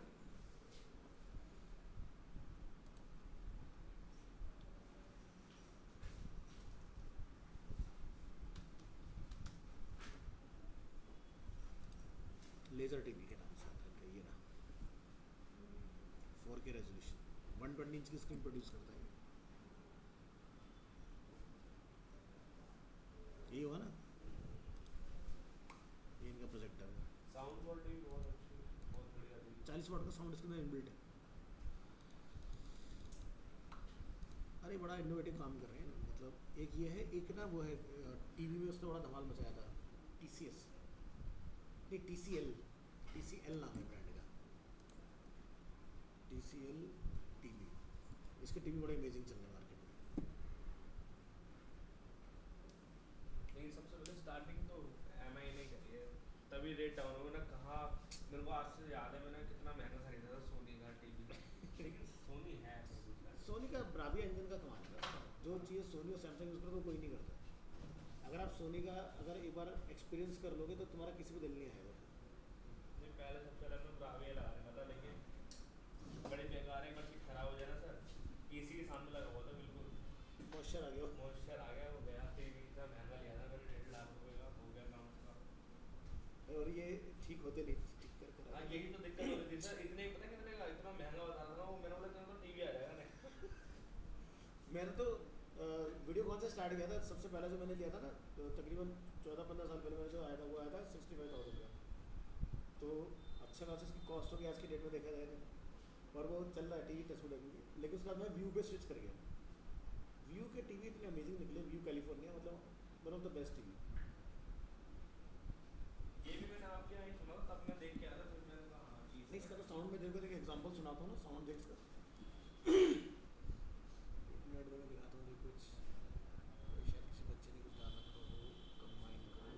लेज़र टीवी के नाम से आता है इनका, ये ना 4K रेजोल्यूशन 120 इंच की स्क्रीन प्रोड्यूस करता है ये हुआ ना, ये इनका प्रोजेक्टर है। साउंड क्वालिटी भी बहुत अच्छी, बहुत बढ़िया थी। 40 वाट का साउंड इसके अंदर इनबिल्ट है। अरे बड़ा इनोवेटिव काम कर रहे हैं, मतलब एक ये है, एक ना वो है टीवी में उसने बड़ा धमाल मचाया था, TCS नहीं TCL नाम है ब्रांड का, TCL टीवी। इसके टीवी बड़े अमेजिंग चल रहे हैं मार्केट में। लेकिन सबसे पहले स्टार्टिंग तो MI ने करी है, तभी रेट डाउन हो गया ना। कहाँ मेरे को आज से याद है मैंने कितना महंगा खरीदा था सोनी का टीवी, लेकिन सोनी है सोनी का ब्राविया इंजन का कमाल है, जो चीज़ सोनी और सैमसंग यूज़ करता है वो कोई नहीं करता। अगर आप सोनी का अगर एक बार एक्सपीरियंस कर लोगे तो तुम्हारा किसी को दिल नहीं आएगा। नहीं, पहले सबसे पहले मैं ब्राविया लगाने का था, लेकिन बड़ी बेकार है, बट खराब हो जाए ना सर। AC के सामने लगा हुआ था बिल्कुल, मॉइस्चर आ गया हो। मॉइस्चर आ गया, हो गया। टीवी इतना महंगा लिया था मैंने, 1.5 लाख रुपए का, हो गया काम उसका। और ये ठीक होते नहीं, ठीक कर कर हाँ यही तो दिक्कत हो रही थी सर, इतने पता कितने का इतना महंगा बता रहा था वो, मैंने बोला तो टीवी आ जाएगा नहीं। मैंने तो वीडियो कॉल से स्टार्ट किया था। सबसे पहले जो मैंने लिया था ना, तो तकरीबन 14-15 साल पहले मैंने जो आया था वो आया था 65,000 का। तो अच्छा खासा इसकी कॉस्ट होगी आज की डेट में देखा जाए तो, और वो चल रहा है टीवी टचवुड है। लेकिन उसके बाद मैं व्यू पे स्विच कर गया। व्यू के टीवी इतने अमेजिंग निकले, व्यू कैलिफोर्निया, मतलब one of the best TV. ये भी मैंने आपके यहाँ ही सुना था, तब मैं देख के आया था, फिर मैंने कहा हाँ चीज़ नहीं, इसका तो साउंड में देखो, एक एग्जांपल सुनाता हूँ ना, साउंड देख इसका। एक मिनट में मैं दिखाता हूँ देखो कुछ, शायद किसी बच्चे ने कुछ डाल रखा हो, कंबाइन करो।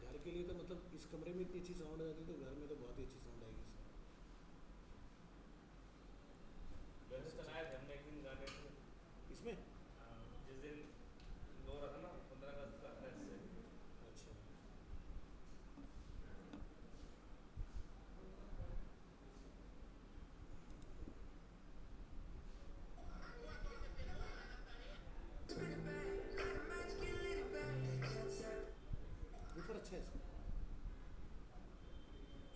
घर के लिए तो मतलब इस कमरे में इतनी अच्छी साउंड आ जाती है, तो घर में तो बहुत ही अच्छी साउंड आएगी इसमें। वैसे चलाए थे हमने एक दिन गाने से, इसमें जिस दिन हो रहा था ना 15 अगस्त का ऐसे। अच्छा, ऊपर अच्छा है इसमें।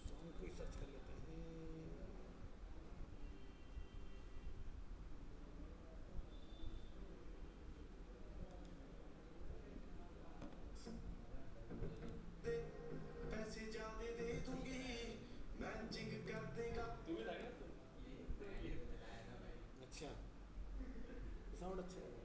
सॉन्ग को ही सर्च कर लेते हैं। साउंड अच्छा है।